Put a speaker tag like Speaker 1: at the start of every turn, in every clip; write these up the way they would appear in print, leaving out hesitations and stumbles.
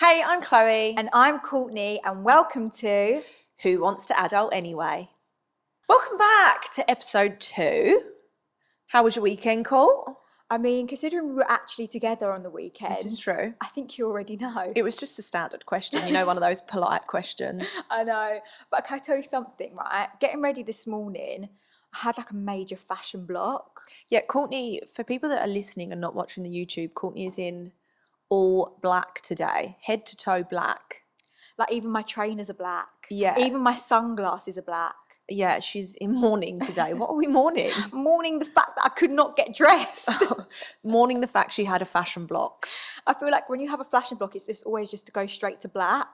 Speaker 1: Hey, I'm Chloe.
Speaker 2: And I'm Courtney, and welcome to
Speaker 1: Who Wants to Adult Anyway? Welcome back to episode 2. How was your weekend, Court?
Speaker 2: considering we were actually together on the weekend.
Speaker 1: This is true.
Speaker 2: I think you already know.
Speaker 1: It was just a standard question, one of those polite questions.
Speaker 2: I know. But can I tell you something, right? Getting ready this morning, I had like a major fashion block.
Speaker 1: Yeah, Courtney, for people that are listening and not watching the YouTube, Courtney is in all black today, head to toe black.
Speaker 2: Like even my trainers are black.
Speaker 1: Yeah.
Speaker 2: Even my sunglasses are black.
Speaker 1: Yeah, she's in mourning today. What are we mourning?
Speaker 2: Mourning the fact that I could not get dressed.
Speaker 1: Mourning the fact she had a fashion block.
Speaker 2: I feel like when you have a fashion block, it's just always just to go straight to black.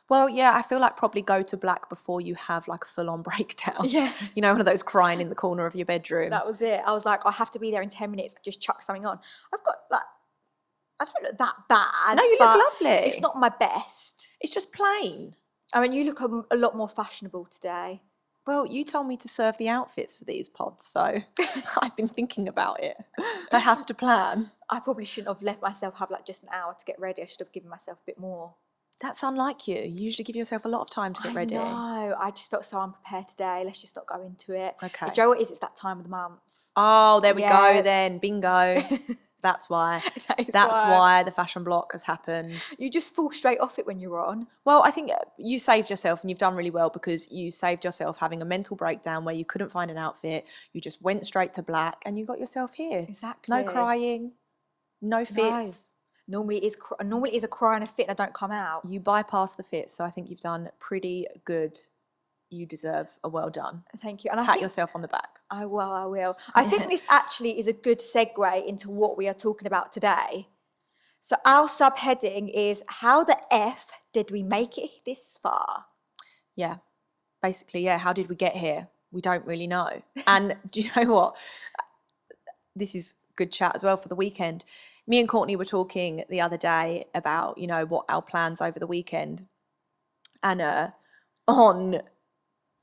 Speaker 1: Well, yeah, I feel like probably go to black before you have like a full-on breakdown.
Speaker 2: Yeah.
Speaker 1: One of those crying in the corner of your bedroom.
Speaker 2: That was it. I was like, I have to be there in 10 minutes. I just chuck something on. I've got like, I don't look that bad.
Speaker 1: No, you look lovely.
Speaker 2: It's not my best.
Speaker 1: It's just plain.
Speaker 2: I mean, you look a lot more fashionable today.
Speaker 1: Well, you told me to serve the outfits for these pods, so I've been thinking about it. I have to plan.
Speaker 2: I probably shouldn't have let myself have like just an hour to get ready. I should have given myself a bit more.
Speaker 1: That's unlike you. You usually give yourself a lot of time to get ready.
Speaker 2: No, I just felt so unprepared today. Let's just not go into it.
Speaker 1: Okay.
Speaker 2: Do you know what it is? It's that time of the month.
Speaker 1: Oh, there we go then. Bingo. That's why. That's why the fashion block has happened.
Speaker 2: You just fall straight off it when you're on.
Speaker 1: Well, I think you saved yourself, and you've done really well because you saved yourself having a mental breakdown where you couldn't find an outfit. You just went straight to black and you got yourself here.
Speaker 2: Exactly.
Speaker 1: No crying, no fits.
Speaker 2: No. Normally it is a cry and a fit and I don't come out.
Speaker 1: You bypass the fits, so I think you've done pretty good. You deserve a well done.
Speaker 2: Thank you. And
Speaker 1: Pat yourself on the back.
Speaker 2: I will. I think this actually is a good segue into what we are talking about today. So our subheading is, how the F did we make it this far?
Speaker 1: Yeah, basically, yeah. How did we get here? We don't really know. And do you know what? This is good chat as well for the weekend. Me and Courtney were talking the other day about, what our plans over the weekend. And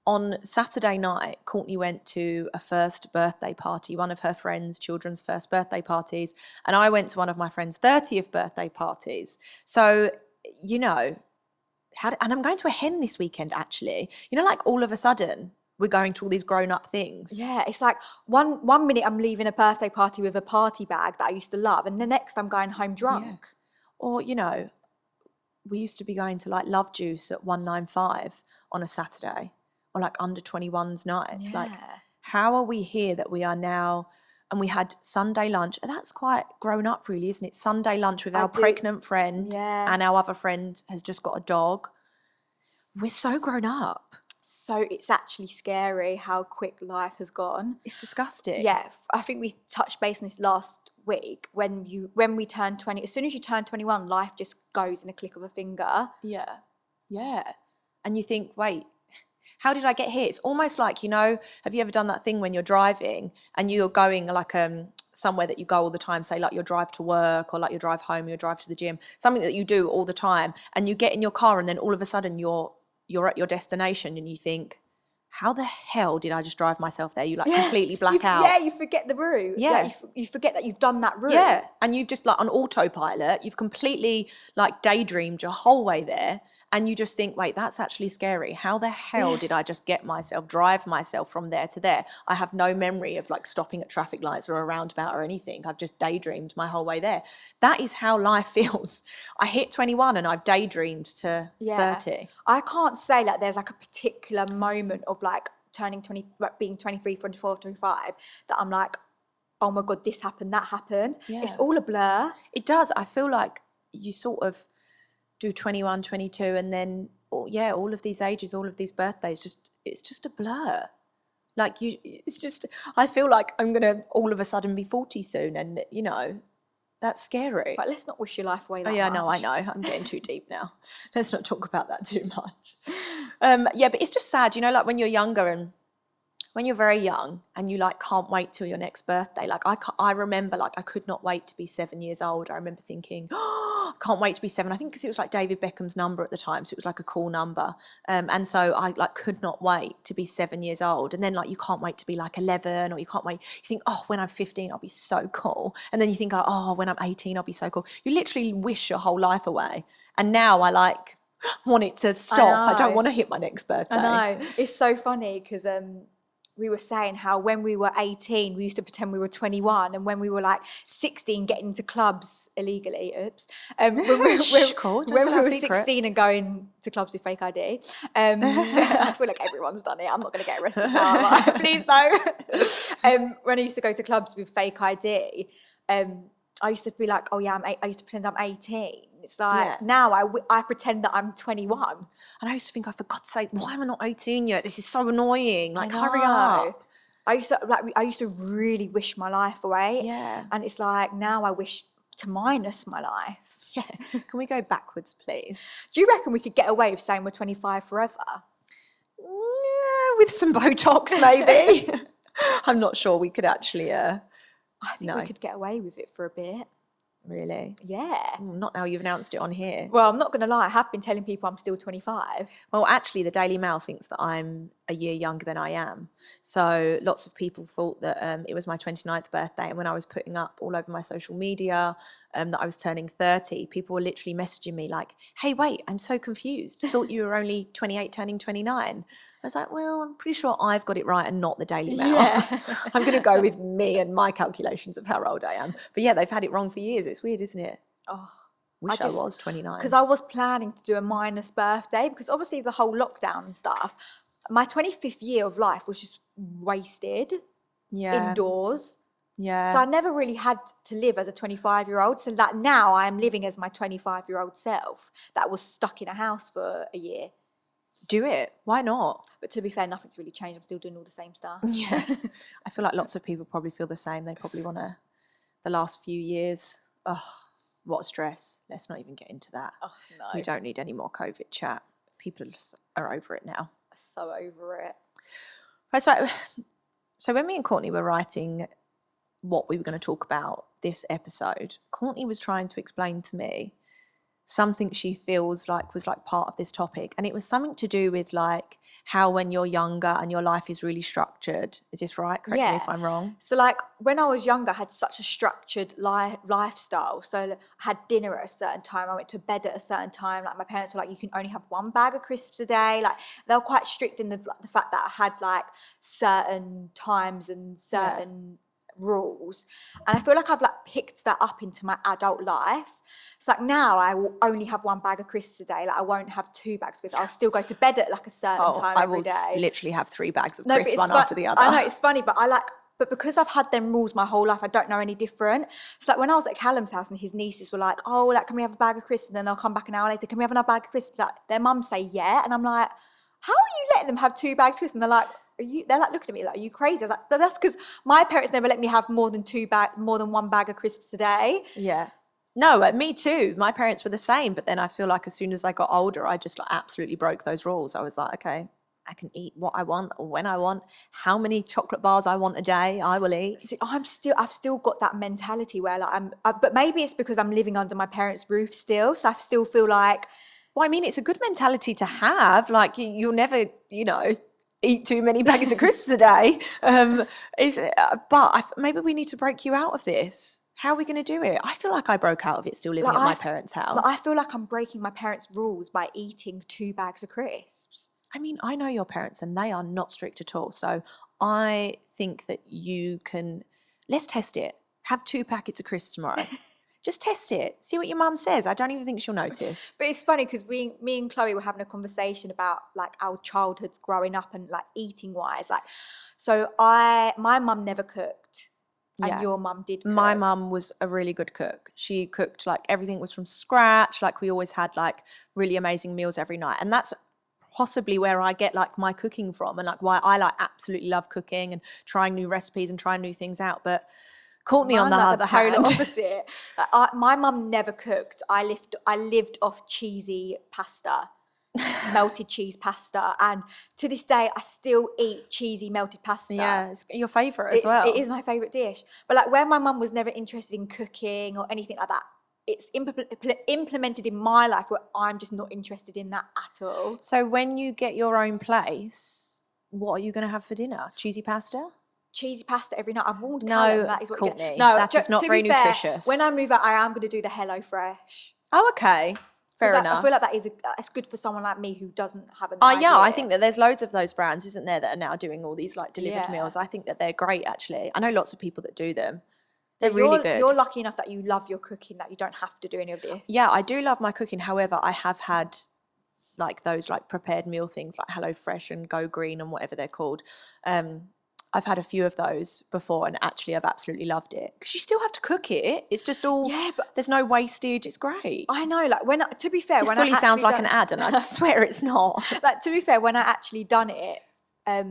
Speaker 1: on Saturday night, Courtney went to a first birthday party, one of her friends' children's first birthday parties, and I went to one of my friend's 30th birthday parties. So, and I'm going to a hen this weekend, actually. Like all of a sudden, we're going to all these grown-up things.
Speaker 2: Yeah, it's like one minute I'm leaving a birthday party with a party bag that I used to love, and the next I'm going home drunk.
Speaker 1: Yeah. Or, we used to be going to like Love Juice at 195 on a Saturday. Or like under 21's nights.
Speaker 2: Yeah.
Speaker 1: Like, how are we here that we are now? And we had Sunday lunch. That's quite grown up, really, isn't it? Sunday lunch with our pregnant friend.
Speaker 2: Yeah.
Speaker 1: And our other friend has just got a dog. We're so grown up.
Speaker 2: So it's actually scary how quick life has gone.
Speaker 1: It's disgusting.
Speaker 2: Yeah, I think we touched base on this last week. When we turn 20, as soon as you turn 21, life just goes in a click of a finger.
Speaker 1: Yeah. Yeah. And you think, wait, how did I get here? It's almost like, have you ever done that thing when you're driving and you're going like somewhere that you go all the time, say like your drive to work or like your drive home, your drive to the gym, something that you do all the time, and you get in your car and then all of a sudden you're at your destination and you think, how the hell did I just drive myself there? You like completely black out.
Speaker 2: Yeah, you forget the route.
Speaker 1: Yeah.
Speaker 2: You forget that you've done that route.
Speaker 1: Yeah, and you've just like on autopilot, you've completely like daydreamed your whole way there. And you just think, wait, that's actually scary. How the hell did I just drive myself from there to there? I have no memory of like stopping at traffic lights or a roundabout or anything. I've just daydreamed my whole way there. That is how life feels. I hit 21 and I've daydreamed to 30.
Speaker 2: I can't say like there's like a particular moment of like turning 20, like being 23, 24, 25 that I'm like, oh my God, this happened, that happened. Yeah. It's all a blur.
Speaker 1: It does. I feel like you sort of do 21, 22, and then all of these ages, all of these birthdays, it's just a blur. Like I feel like I'm gonna all of a sudden be 40 soon, and that's scary.
Speaker 2: But let's not wish your life away that
Speaker 1: much.
Speaker 2: No,
Speaker 1: I know. I'm getting too deep now. Let's not talk about that too much. But it's just sad, like when you're younger and when you're very young and you like can't wait till your next birthday. Like I remember like I could not wait to be 7 years old. I remember thinking, oh, can't wait to be 7. I think because it was like David Beckham's number at the time, so it was like a cool number. And so I like could not wait to be 7 years old. And then like you can't wait to be like 11, or you can't wait. You think, oh, when I'm 15, I'll be so cool. And then you think, oh, when I'm 18, I'll be so cool. You literally wish your whole life away. And now I like want it to stop. I don't want to hit my next birthday.
Speaker 2: I know. It's so funny because we were saying how when we were 18, we used to pretend we were 21, and when we were like 16, getting into clubs illegally, when we were 16 and going to clubs with fake ID, I feel like everyone's done it. I'm not going to get arrested now. Like, please no. When I used to go to clubs with fake ID, I used to be like, oh yeah, I used to pretend I'm 18. It's like now I pretend that I'm 21. And
Speaker 1: I used to think, oh, for God's sake, why am I not 18 yet? This is so annoying. Like, hurry up.
Speaker 2: I used to really wish my life away. Yeah. And it's like now I wish to minus my life.
Speaker 1: Yeah. Can we go backwards, please?
Speaker 2: Do you reckon we could get away with saying we're 25 forever?
Speaker 1: Yeah, with some Botox, maybe. I'm not sure we could actually.
Speaker 2: I think we could get away with it for a bit.
Speaker 1: Really?
Speaker 2: Yeah.
Speaker 1: Not now you've announced it on here.
Speaker 2: Well, I'm not going to lie. I have been telling people I'm still 25.
Speaker 1: Well, actually, the Daily Mail thinks that I'm a year younger than I am. So lots of people thought that it was my 29th birthday. And when I was putting up all over my social media that I was turning 30, people were literally messaging me like, hey, wait, I'm so confused. Thought you were only 28 turning 29. I was like, well, I'm pretty sure I've got it right and not the Daily Mail. Yeah. I'm going to go with me and my calculations of how old I am. But yeah, they've had it wrong for years. It's weird, isn't it?
Speaker 2: Oh,
Speaker 1: Wish I was 29.
Speaker 2: Because I was planning to do a minus birthday because obviously the whole lockdown and stuff. My 25th year of life was just wasted indoors. Yeah. So I never really had to live as a 25-year-old. So that now I am living as my 25-year-old self that was stuck in a house for a year.
Speaker 1: Do it. Why not?
Speaker 2: But to be fair, nothing's really changed. I'm still doing all the same stuff.
Speaker 1: Yeah. I feel like lots of people probably feel the same. They probably want to, the last few years, what a stress. Let's not even get into that.
Speaker 2: Oh, no.
Speaker 1: We don't need any more COVID chat. People are over it now.
Speaker 2: So over it.
Speaker 1: Right, so when me and Courtney were writing what we were going to talk about this episode, Courtney was trying to explain to me something she feels like was like part of this topic, and it was something to do with like how when you're younger and your life is really structured. Is this right? Correct me if I'm wrong.
Speaker 2: So like when I was younger, I had such a structured lifestyle. So I had dinner at a certain time, I went to bed at a certain time. Like my parents were like, you can only have 1 bag of crisps a day. Like they were quite strict in the fact that I had like certain times and certain rules, and I feel like I've like picked that up into my adult life. It's like now I will only have 1 bag of crisps a day. Like I won't have 2 bags of crisps. I'll still go to bed at like a certain time every day.
Speaker 1: I will literally have 3 bags of crisps one after the other.
Speaker 2: I know it's funny, but but because I've had them rules my whole life, I don't know any different. It's like when I was at Callum's house and his nieces were like, oh, like, can we have a bag of crisps? And then they'll come back an hour later, can we have another bag of crisps? Like their mum say yeah, and I'm like, how are you letting them have 2 bags of crisps? And they're like, they're like looking at me like, are you crazy? I was like, but that's because my parents never let me have more than 1 bag of crisps a day.
Speaker 1: Yeah. No, me too. My parents were the same. But then I feel like as soon as I got older, I just like absolutely broke those rules. I was like, okay, I can eat what I want or when I want. How many chocolate bars I want a day, I will eat.
Speaker 2: See, I've still got that mentality where like but maybe it's because I'm living under my parents' roof still. So I still feel like,
Speaker 1: well, I mean, it's a good mentality to have. Like you'll never, eat too many bags of crisps a day. But maybe we need to break you out of this. How are we going to do it? I feel like I broke out of it still living at my parents' house.
Speaker 2: I feel like I'm breaking my parents' rules by eating 2 bags of crisps.
Speaker 1: I mean, I know your parents and they are not strict at all. So I think that let's test it. Have 2 packets of crisps tomorrow. Just test it. See what your mum says. I don't even think she'll notice.
Speaker 2: But it's funny because me and Chloe were having a conversation about like our childhoods growing up and like eating wise. Like, so my mum never cooked, and your mum did cook.
Speaker 1: My mum was a really good cook. She cooked like everything was from scratch. Like we always had like really amazing meals every night, and that's possibly where I get like my cooking from, and like why I like absolutely love cooking and trying new recipes and trying new things out. But Courtney, on the other hand,
Speaker 2: polar opposite. My mum never cooked. I lived off cheesy pasta, melted cheese pasta, and to this day I still eat cheesy melted pasta.
Speaker 1: Yeah, it's your favourite as well.
Speaker 2: It is my favourite dish. But like where my mum was never interested in cooking or anything like that, it's implemented in my life where I'm just not interested in that at all.
Speaker 1: So when you get your own place, what are you going to have for dinner? Cheesy pasta?
Speaker 2: Cheesy pasta every night. I've warned
Speaker 1: No,
Speaker 2: Callum that is what
Speaker 1: Courtney,
Speaker 2: you get. No,
Speaker 1: that is not
Speaker 2: to
Speaker 1: very
Speaker 2: be fair,
Speaker 1: nutritious.
Speaker 2: when I move out, I am going to do the Hello Fresh.
Speaker 1: Oh, okay. Fair enough.
Speaker 2: I feel like that's good for someone like me who doesn't have an
Speaker 1: Oh,
Speaker 2: idea.
Speaker 1: yeah, I think that there's loads of those brands, isn't there, that are now doing all these like delivered
Speaker 2: Yeah.
Speaker 1: meals. I think that they're great, actually. I know lots of people that do them. They're really good.
Speaker 2: You're lucky enough that you love your cooking, that you don't have to do any of this.
Speaker 1: Yeah, I do love my cooking. However, I have had like those like prepared meal things like HelloFresh and Go Green and whatever they're called. I've had a few of those before, and actually I've absolutely loved it because you still have to cook it. It's just all, but there's no wastage. It's great.
Speaker 2: I know, like to be fair,
Speaker 1: this
Speaker 2: when
Speaker 1: fully
Speaker 2: I
Speaker 1: sounds like
Speaker 2: done,
Speaker 1: an ad, and I swear it's not.
Speaker 2: Like, to be fair, when I actually done it, I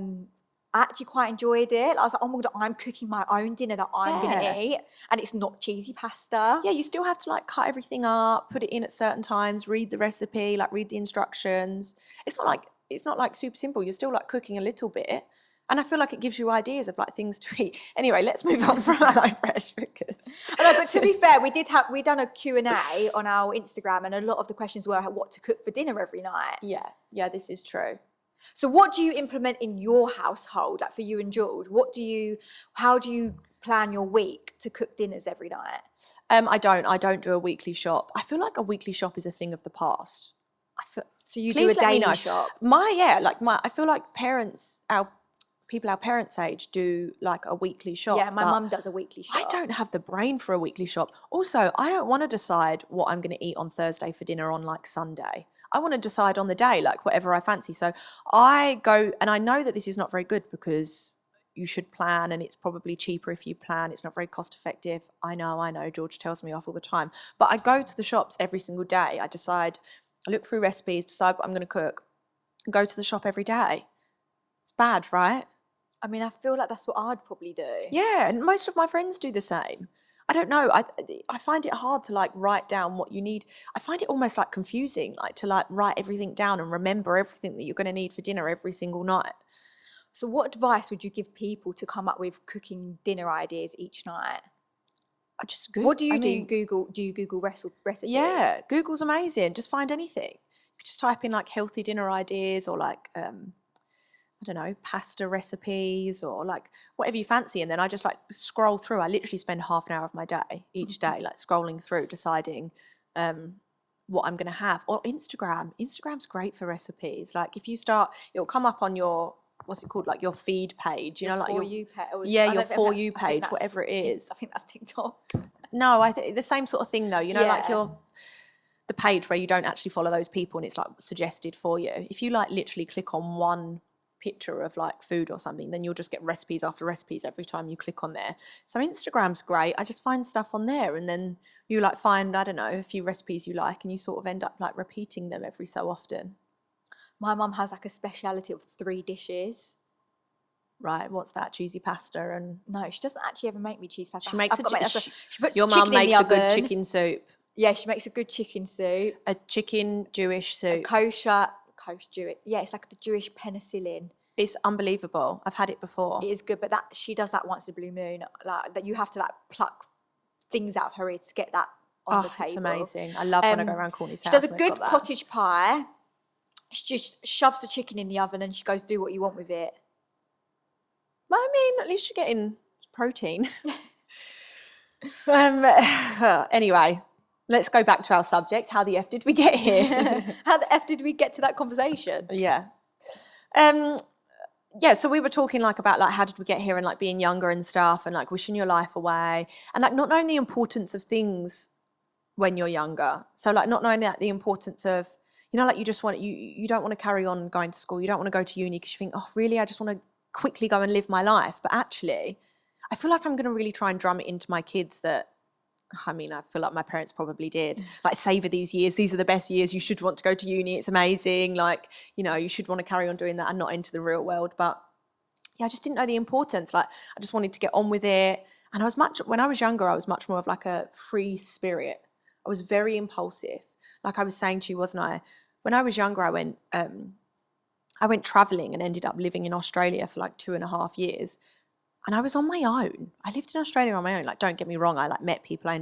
Speaker 2: actually quite enjoyed it. I was like, oh my God, I'm cooking my own dinner that I'm going to eat, and it's not cheesy pasta.
Speaker 1: Yeah, you still have to like cut everything up, put it in at certain times, read the recipe, like read the instructions. It's not like super simple. You're still like cooking a little bit. And I feel like it gives you ideas of like things to eat. Anyway, let's move on from HelloFresh because
Speaker 2: I know, but to be fair, we done a Q&A on our Instagram, and a lot of the questions were what to cook for dinner every night.
Speaker 1: Yeah, this is true.
Speaker 2: So what do you implement in your household, like for you and George? How do you plan your week to cook dinners every night?
Speaker 1: I don't do a weekly shop. I feel like a weekly shop is a thing of the past.
Speaker 2: So you do a daily shop?
Speaker 1: I feel like people our parents' age do like a weekly shop.
Speaker 2: Yeah, my mum does a weekly shop.
Speaker 1: I don't have the brain for a weekly shop. Also, I don't want to decide what I'm going to eat on Thursday for dinner on like Sunday. I want to decide on the day, like whatever I fancy. So I go, and I know that this is not very good because you should plan, and it's probably cheaper if you plan. It's not very cost effective. I know. George tells me off all the time. But I go to the shops every single day. I look through recipes, decide what I'm going to cook, and go to the shop every day. It's bad, right?
Speaker 2: I mean, I feel like that's what I'd probably do.
Speaker 1: Yeah, and most of my friends do the same. I don't know. I find it hard to like write down what you need. I find it almost like confusing, like to like write everything down and remember everything that you're going to need for dinner every single night.
Speaker 2: So what advice would you give people to come up with cooking dinner ideas each night?
Speaker 1: I just Google.
Speaker 2: What do you do? Do you Google recipes?
Speaker 1: Yeah, Google's amazing. Just find anything. You just type in like healthy dinner ideas or like I don't know, pasta recipes or like whatever you fancy. And then I just like scroll through. I literally spend half an hour of my day each day, like scrolling through, deciding what I'm going to have. Or Instagram. Instagram's great for recipes. Like if you start, it'll come up on your, what's it called? Like your feed page, you know, like
Speaker 2: For You page.
Speaker 1: your For You page, whatever it is.
Speaker 2: I think that's TikTok.
Speaker 1: No, I think the same sort of thing though, you know, like the page where you don't actually follow those people and it's like suggested for you. If you like literally click on one picture of like food or something, then you'll just get recipes after recipes every time you click on there. So Instagram's great. I just find stuff on there and then you like find, I don't know, a few recipes you like and you sort of end up like repeating them every so often.
Speaker 2: My mum has like a speciality of 3 dishes.
Speaker 1: Right, what's that? Cheesy pasta and...
Speaker 2: No, she doesn't actually ever make me cheese pasta.
Speaker 1: She makes
Speaker 2: she puts
Speaker 1: your mum makes a good chicken soup.
Speaker 2: Yeah, she makes a good chicken soup.
Speaker 1: A chicken Jewish soup.
Speaker 2: A kosher Jewish. Yeah, it's like the Jewish penicillin.
Speaker 1: It's unbelievable. I've had it before.
Speaker 2: It is good, but she does that once a blue moon. Like that, you have to like pluck things out of her ear to get that on the table.
Speaker 1: It's amazing. I love when I go around Courtney's house.
Speaker 2: She does a good cottage pie. She just shoves the chicken in the oven and she goes, "Do what you want with it."
Speaker 1: Well, I mean, at least you're getting protein. Anyway, let's go back to our subject. How the F did we get here?
Speaker 2: How the F did we get to that conversation?
Speaker 1: Yeah. So we were talking like about like how did we get here and like being younger and stuff and like wishing your life away and like not knowing the importance of things when you're younger. So like not knowing that the importance of, you know, like you just want, you don't want to carry on going to school. You don't want to go to uni because you think, oh, really? I just want to quickly go and live my life. But actually, I feel like I'm going to really try and drum it into my kids that, I mean, I feel like my parents probably did. Like, savor these years. These are the best years. You should want to go to uni. It's amazing. Like, you know, you should want to carry on doing that and not enter the real world. But yeah, I just didn't know the importance. Like, I just wanted to get on with it. And when I was younger, I was much more of like a free spirit. I was very impulsive. Like I was saying to you, wasn't I? When I was younger, I went traveling and ended up living in Australia for like 2.5 years. And I was on my own. I lived in Australia on my own. Like, don't get me wrong. I like met people. I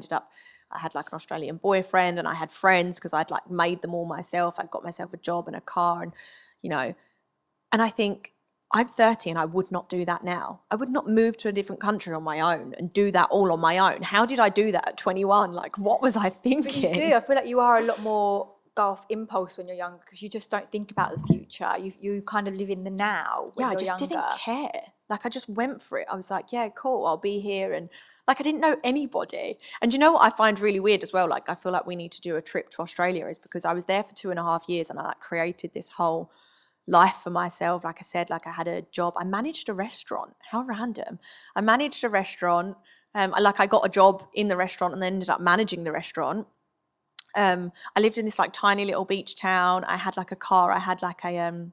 Speaker 1: I had like an Australian boyfriend and I had friends because I'd like made them all myself. I'd got myself a job and a car and, you know, and I think I'm 30 and I would not do that now. I would not move to a different country on my own and do that all on my own. How did I do that at 21? Like, what was I thinking?
Speaker 2: But you do. I feel like you are a lot more go off impulse when you're younger because you just don't think about the future. You kind of live in the now when
Speaker 1: I
Speaker 2: you're
Speaker 1: just
Speaker 2: younger.
Speaker 1: didn't care. Like, I just went for it. I was like, yeah, cool, I'll be here. And like, I didn't know anybody. And you know what I find really weird as well? Like, I feel like we need to do a trip to Australia is because I was there for 2.5 years and I like created this whole life for myself. Like I said, like I had a job. I managed a restaurant. How random. I managed a restaurant. I got a job in the restaurant and then ended up managing the restaurant. I lived in this like tiny little beach town. I had like a car. I had like a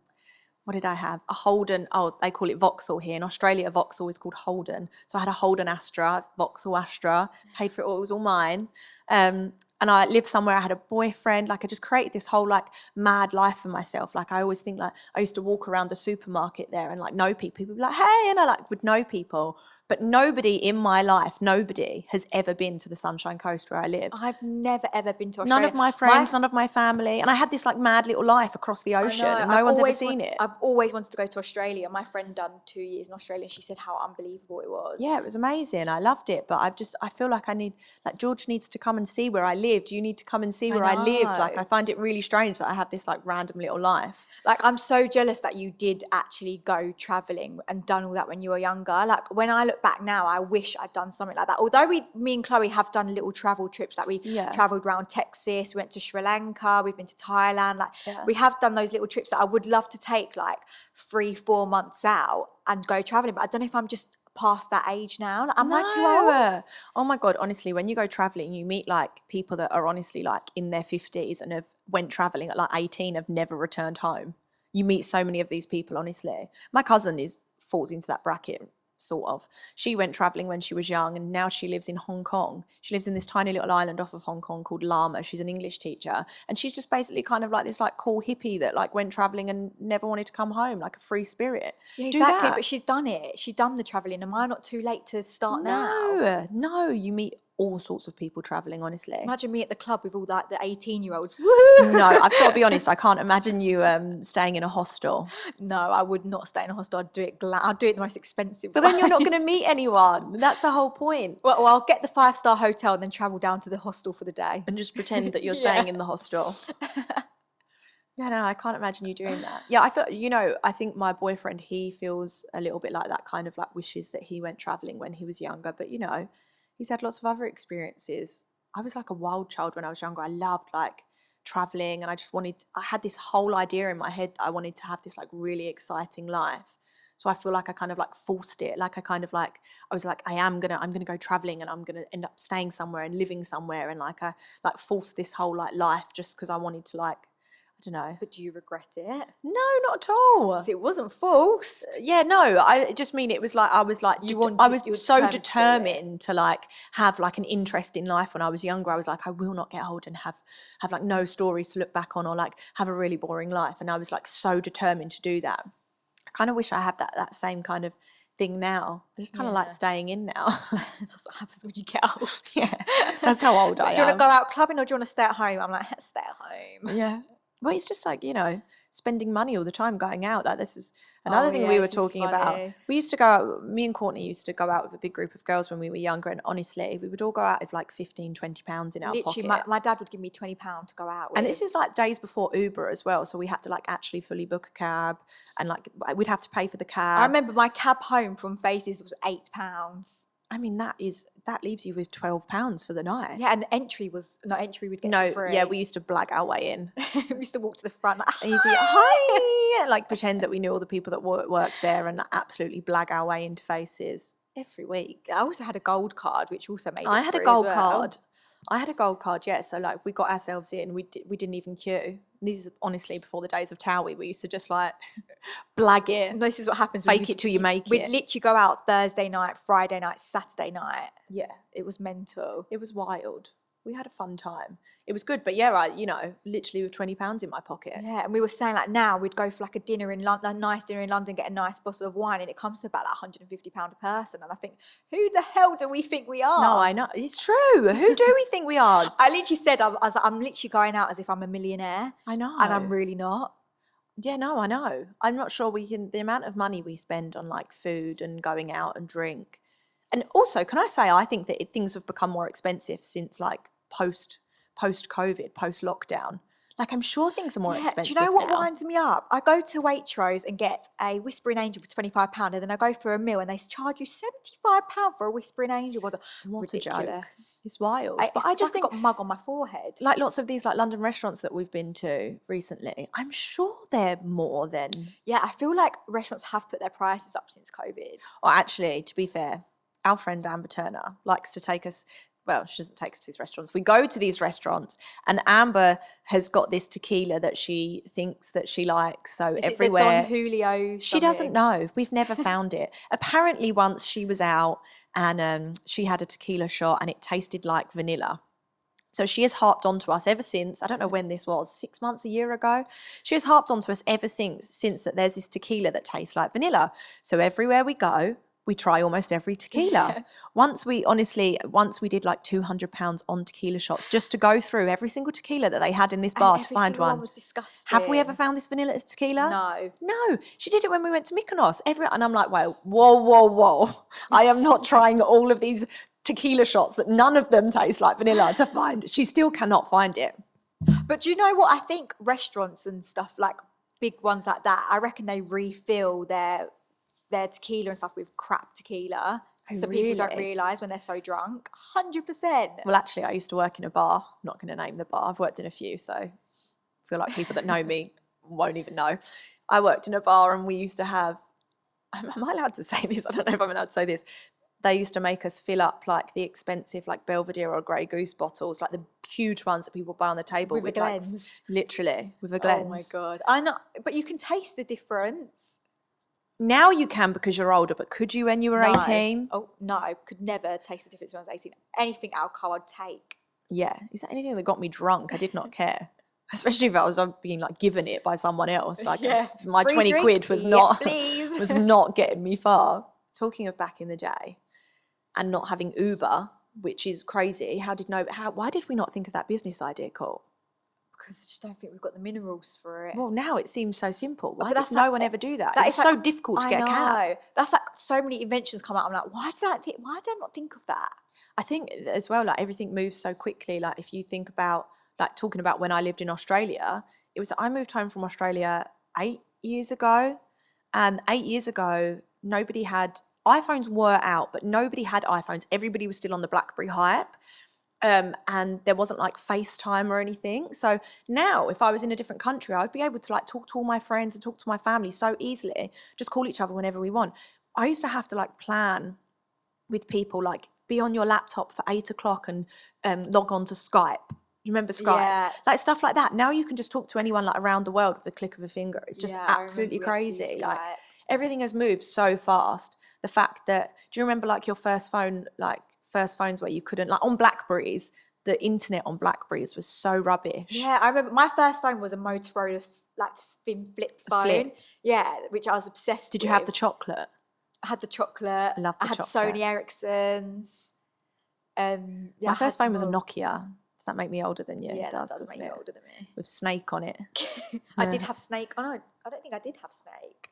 Speaker 1: what did I have? A Holden. Oh, they call it Vauxhall here. In Australia, Vauxhall is called Holden. So I had a Holden Astra, Vauxhall Astra, paid for it all. It was all mine. And I lived somewhere. I had a boyfriend. Like I just created this whole like mad life for myself. Like I always think like I used to walk around the supermarket there and like know people. People would be like, hey, and I like would know people. But nobody in my life, nobody has ever been to the Sunshine Coast where I lived.
Speaker 2: I've never ever been to Australia.
Speaker 1: None of my friends, none of my family. And I had this like mad little life across the ocean and no one's ever seen it.
Speaker 2: I've always wanted to go to Australia. My friend done 2 years in Australia and she said how unbelievable it was.
Speaker 1: Yeah, it was amazing. I loved it. But I feel like George needs to come and see where I lived. You need to come and see where I lived. Like I find it really strange that I have this like random little life.
Speaker 2: Like I'm so jealous that you did actually go traveling and done all that when you were younger. Like when I look back now, I wish I'd done something like that. Although me and Chloe have done little travel trips, like we travelled around Texas, we went to Sri Lanka, we've been to Thailand. Like we have done those little trips that I would love to take like 3-4 months out and go traveling. But I don't know if I'm just past that age now. Like, am I too old?
Speaker 1: Oh my God, honestly, when you go traveling, you meet like people that are honestly like in their 50s and have went traveling at like 18, have never returned home. You meet so many of these people, honestly. My cousin falls into that bracket. Sort of. She went traveling when she was young and now she lives in Hong Kong. She lives in this tiny little island off of Hong Kong called Lama. She's an English teacher and she's just basically kind of like this like cool hippie that like went traveling and never wanted to come home, like a free spirit.
Speaker 2: Yeah, exactly. But she's done it. She's done the traveling. Am I not too late to start now?
Speaker 1: No, you meet all sorts of people traveling, honestly.
Speaker 2: Imagine me at the club with all like the 18-year-olds.
Speaker 1: No, I've got to be honest, I can't imagine you staying in a hostel.
Speaker 2: No, I would not stay in a hostel. I'd do it the most expensive
Speaker 1: But then you're not going to meet anyone. That's the whole point.
Speaker 2: Well, I'll get the 5-star hotel and then travel down to the hostel for the day.
Speaker 1: And just pretend that you're staying in the hostel. Yeah, no, I can't imagine you doing that. Yeah, I feel, I think my boyfriend, he feels a little bit like that, kind of like wishes that he went traveling when he was younger. But, he's had lots of other experiences. I was like a wild child when I was younger. I loved like traveling and I had this whole idea in my head that I wanted to have this like really exciting life. So I feel like I kind of like forced it. Like I was like, I'm going to go traveling and I'm going to end up staying somewhere and living somewhere. And like I like forced this whole like life just because I wanted to like, I don't know.
Speaker 2: But do you regret it?
Speaker 1: No, not at all.
Speaker 2: So it wasn't forced.
Speaker 1: Yeah, no. I just mean it was like I was like I was so determined to like have like an kind in life when I was younger. I was like, I will not get old and have like no stories to look back on or like have a really boring life. And I was like so determined to do that. I kind of wish I had that same kind of thing now. I just kind of like staying in now.
Speaker 2: That's what happens when you get old.
Speaker 1: Yeah, that's how old I am.
Speaker 2: Do you want to go out clubbing or do you want to stay at home? I'm like, stay at home.
Speaker 1: Yeah. Well, it's just like, spending money all the time going out. Like this is another thing we were talking about. We used to go out, me and Courtney used to go out with a big group of girls when we were younger. And honestly, we would all go out with like 15, 20 pounds in our pocket.
Speaker 2: My dad would give me £20 to go out with.
Speaker 1: And this is like days before Uber as well. So we had to like actually fully book a cab and like we'd have to pay for the cab.
Speaker 2: I remember my cab home from Faces was £8.
Speaker 1: I mean, that leaves you with £12 for the night.
Speaker 2: Yeah, and the entry we'd get for free.
Speaker 1: Yeah, we used to blag our way in.
Speaker 2: We used to walk to the front like,
Speaker 1: easy, hi, like pretend that we knew all the people that worked there and absolutely blag our way into Faces every week.
Speaker 2: I also had a gold card, which also made it
Speaker 1: I had a
Speaker 2: free
Speaker 1: gold
Speaker 2: as well.
Speaker 1: card. I had a gold card, yeah. So like we got ourselves in, we didn't even queue. This is honestly before the days of Towie. We used to just like blag it.
Speaker 2: And this is what happens.
Speaker 1: Fake it till you make it.
Speaker 2: We'd literally go out Thursday night, Friday night, Saturday night.
Speaker 1: Yeah,
Speaker 2: it was mental.
Speaker 1: It was wild. we had a fun time. It was good, but yeah, literally with £20 in my pocket.
Speaker 2: Yeah, and we were saying like now we'd go for like a dinner in London, a nice dinner in London, get a nice bottle of wine, and it comes to about like £150 a person. And I think, who the hell do we think we are?
Speaker 1: No, I know. It's true. Who do we think we are?
Speaker 2: I literally said, I was like, I'm literally going out as if I'm a millionaire.
Speaker 1: I know.
Speaker 2: And I'm really not.
Speaker 1: Yeah, no, I know. I'm not sure the amount of money we spend on like food and going out and drink. And also, can I say, I think that things have become more expensive since like post-COVID, post-lockdown. Like, I'm sure things are more expensive.
Speaker 2: Do you know what
Speaker 1: now.
Speaker 2: winds me up? I go to Waitrose and get a Whispering Angel for £25, and then I go for a meal and they charge you £75 for a Whispering Angel. What
Speaker 1: ridiculous. A joke. It's wild.
Speaker 2: But I just think I've got a mug on my forehead.
Speaker 1: Like lots of these like London restaurants that we've been to recently, I'm sure they're more than...
Speaker 2: Yeah, I feel like restaurants have put their prices up since COVID.
Speaker 1: Or actually, to be fair, our friend Amber Turner likes to take us... Well, she doesn't take us to these restaurants. We go to these restaurants, and Amber has got this tequila that she thinks that she likes. So
Speaker 2: Is
Speaker 1: everywhere,
Speaker 2: it the Don Julio?
Speaker 1: She doesn't know. We've never found it. Apparently, once she was out and she had a tequila shot, and it tasted like vanilla. So she has harped onto us ever since. I don't know when this was, 6 months, a year ago. She has harped onto us ever since that there's this tequila that tastes like vanilla. So everywhere we go, we try almost every tequila.
Speaker 2: Yeah.
Speaker 1: Once we did like £200 on tequila shots just to go through every single tequila that they had in this bar to find one.
Speaker 2: One was disgusting.
Speaker 1: Have we ever found this vanilla tequila?
Speaker 2: No.
Speaker 1: No. She did it when we went to Mykonos. And I'm like, well, whoa. I am not trying all of these tequila shots that none of them taste like vanilla to find. She still cannot find it.
Speaker 2: But do you know what? I think restaurants and stuff, like big ones like that, I reckon they refill their tequila and stuff with crap tequila. So people don't realise when they're so drunk. 100%.
Speaker 1: Well, actually, I used to work in a bar. I'm not going to name the bar. I've worked in a few, so I feel like people that know me won't even know. I worked in a bar, and we used to have... Am I allowed to say this? I don't know if I'm allowed to say this. They used to make us fill up like the expensive like Belvedere or Grey Goose bottles, like the huge ones that people buy on the table
Speaker 2: with a Glens.
Speaker 1: Literally, with a Glens.
Speaker 2: Oh my God. I know, but you can taste the difference.
Speaker 1: Now you can because you're older, but could you when you were 18?
Speaker 2: Oh, no, I could never taste the difference when I was 18. Anything alcohol I'd take.
Speaker 1: Yeah. Is there anything that got me drunk? I did not care. Especially if I was being like given it by someone else. Like my
Speaker 2: Free
Speaker 1: 20
Speaker 2: drink?
Speaker 1: quid was not,
Speaker 2: please.
Speaker 1: was not getting me far. Talking of back in the day and not having Uber, which is crazy. Why did we not think of that business idea, Colt?
Speaker 2: Because I just don't think we've got the minerals for it.
Speaker 1: Well, now it seems so simple. Why
Speaker 2: But
Speaker 1: did no one ever do that? It's so difficult to get a cab.
Speaker 2: That's like so many inventions come out. I'm like, why did I not think of that?
Speaker 1: I think as well, like everything moves so quickly. Like if you think about, like talking about when I lived in Australia, I moved home from Australia 8 years ago, and 8 years ago, nobody had, iPhones were out, but nobody had iPhones. Everybody was still on the BlackBerry hype. And there wasn't like FaceTime or anything. So now if I was in a different country, I'd be able to like talk to all my friends and talk to my family so easily, just call each other whenever we want. I used to have to like plan with people, like be on your laptop for 8 o'clock and log on to Skype. You remember Skype? Yeah. Like stuff like that. Now you can just talk to anyone like around the world with the click of a finger. It's just absolutely crazy. Like everything has moved so fast. The fact that, do you remember like your first phones where you couldn't, like on Blackberries, the internet on Blackberries was so rubbish.
Speaker 2: Yeah, I remember my first phone was a Motorola like thin flip phone. Flip. Yeah, which I was obsessed with.
Speaker 1: Did you have the chocolate?
Speaker 2: I had the chocolate.
Speaker 1: I loved the chocolate.
Speaker 2: I had Sony Ericsson's.
Speaker 1: My first phone was a Nokia. Does that make me older than you?
Speaker 2: Yeah,
Speaker 1: it does
Speaker 2: make you older than me.
Speaker 1: With Snake on it.
Speaker 2: I did have Snake. Oh no, I don't think I did have Snake.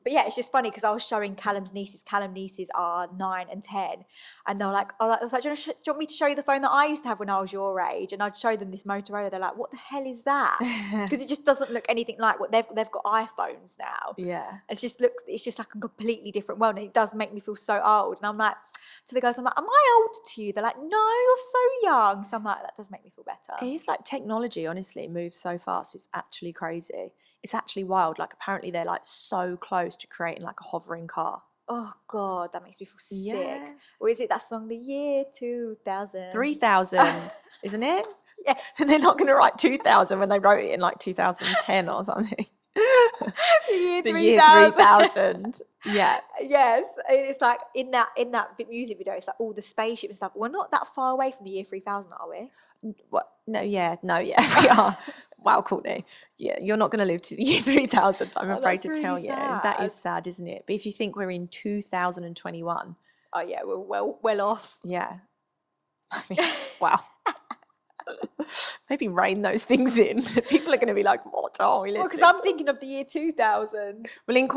Speaker 2: But yeah, it's just funny because I was showing Callum's nieces. Callum's nieces are 9 and 10. And they were like, I was like, do you want me to show you the phone that I used to have when I was your age? And I'd show them this Motorola. They're like, what the hell is that? Because it just doesn't look anything like what they've got iPhones now.
Speaker 1: Yeah.
Speaker 2: It's just like a completely different world. And it does make me feel so old. And I'm like, to the guys, I'm like, am I older to you? They're like, no, you're so young. So I'm like, that does make me feel better.
Speaker 1: It's like technology, honestly, moves so fast. It's actually crazy. It's actually wild. Like apparently they're like so close to creating like a hovering car.
Speaker 2: Oh God, that makes me feel sick. Or is it that song, The Year 2000?
Speaker 1: 3000, isn't it?
Speaker 2: Yeah.
Speaker 1: And they're not going to write 2000 when they wrote it in like 2010 or something.
Speaker 2: The year
Speaker 1: The
Speaker 2: 3000.
Speaker 1: year 3000. Yeah.
Speaker 2: Yes, it's like in that music video, it's like all the spaceships and stuff. We're not that far away from the year 3000, are we?
Speaker 1: What? No, yeah, we are. Wow, Courtney. Yeah, you're not going to live to the year 3000, I'm afraid
Speaker 2: that's
Speaker 1: to tell
Speaker 2: really
Speaker 1: you. That
Speaker 2: sad.
Speaker 1: is sad, isn't it? But if you think we're in 2021,
Speaker 2: Oh yeah, we're well off.
Speaker 1: yeah. I mean, wow. Maybe rein those things in. People are going to be like, what are we
Speaker 2: Well,
Speaker 1: listening
Speaker 2: because I'm
Speaker 1: to?
Speaker 2: thinking of the year 2000.
Speaker 1: Well, in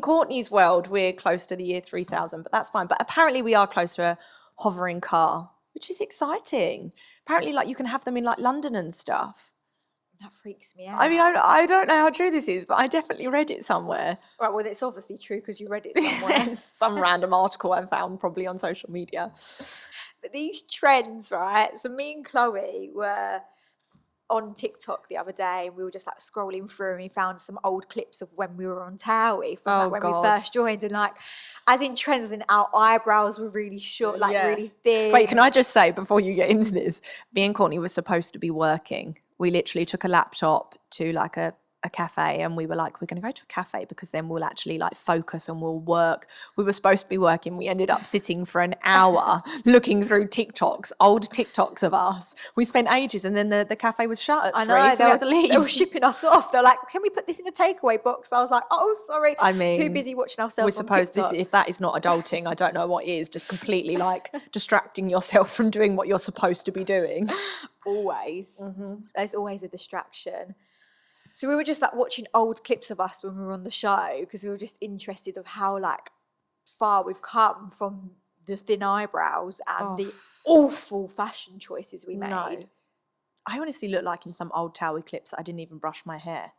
Speaker 1: Courtney's world, we're close to the year 3000, but that's fine. But apparently we are close to a hovering car, which is exciting. Apparently, like, you can have them in like London and stuff.
Speaker 2: That freaks me out.
Speaker 1: I mean, I don't know how true this is, but I definitely read it somewhere.
Speaker 2: Right, well, it's obviously true because you read it somewhere.
Speaker 1: Some random article I found probably on social media.
Speaker 2: But these trends, right? So me and Chloe were on TikTok the other day, and we were just like scrolling through, and we found some old clips of when we were on Towie from
Speaker 1: Oh,
Speaker 2: like when
Speaker 1: God.
Speaker 2: we first joined, and like as in trends, as in our eyebrows were really short, like
Speaker 1: Yeah.
Speaker 2: really thin.
Speaker 1: Wait, can I just say before you get into this, me and Courtney were supposed to be working. We literally took a laptop to like a cafe, and we were like, we're going to go to a cafe because then we'll actually like focus and we'll work. We were supposed to be working. We ended up sitting for an hour looking through old TikToks of us. We spent ages, and then the cafe was shut at 3, so we had to leave.
Speaker 2: They were shipping us off. They're like, can we put this in a takeaway box? I was like, oh, sorry.
Speaker 1: I mean,
Speaker 2: too busy watching ourselves
Speaker 1: we're
Speaker 2: on
Speaker 1: supposed
Speaker 2: TikTok.
Speaker 1: if that is not adulting, I don't know what is. Just completely like distracting yourself from doing what you're supposed to be doing.
Speaker 2: Always. There's always a distraction. So we were just like watching old clips of us when we were on the show because we were just interested of how like far we've come from the thin eyebrows and the awful fashion choices we made.
Speaker 1: No. I honestly look like in some old Towie clips that I didn't even brush my hair.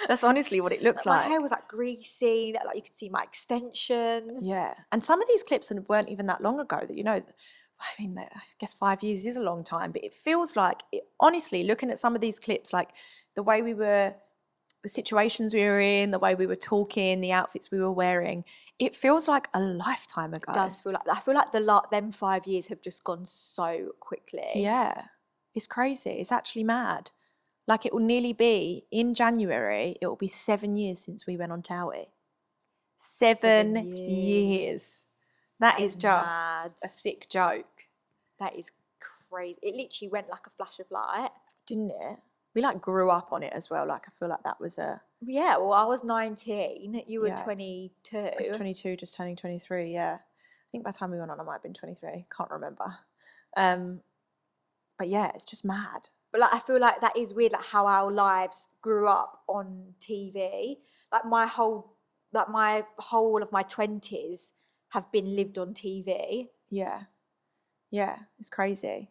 Speaker 1: That's honestly what it looks like.
Speaker 2: My hair was like greasy, like you could see my extensions.
Speaker 1: Yeah. And some of these clips weren't even that long ago that, I mean, I guess 5 years is a long time, but it feels like, honestly, looking at some of these clips, like the way the situations we were in, the way we were talking, the outfits we were wearing, it feels like a lifetime ago.
Speaker 2: It does feel like that. I feel like them 5 years have just gone so quickly.
Speaker 1: Yeah. It's crazy. It's actually mad. Like it will nearly be, in January, it will be 7 years since we went on Towie. 7 years. That is just
Speaker 2: mad.
Speaker 1: a sick joke.
Speaker 2: That is crazy. It literally went like a flash of light.
Speaker 1: Didn't it? We like grew up on it as well. Like I feel like that was a...
Speaker 2: Yeah, well, I was 19. You were 22.
Speaker 1: I was 22, just turning 23, yeah. I think by the time we went on, I might have been 23. Can't remember. But yeah, it's just mad.
Speaker 2: But like, I feel like that is weird, like how our lives grew up on TV. Like my whole of my 20s have been lived on TV.
Speaker 1: Yeah. Yeah, it's crazy.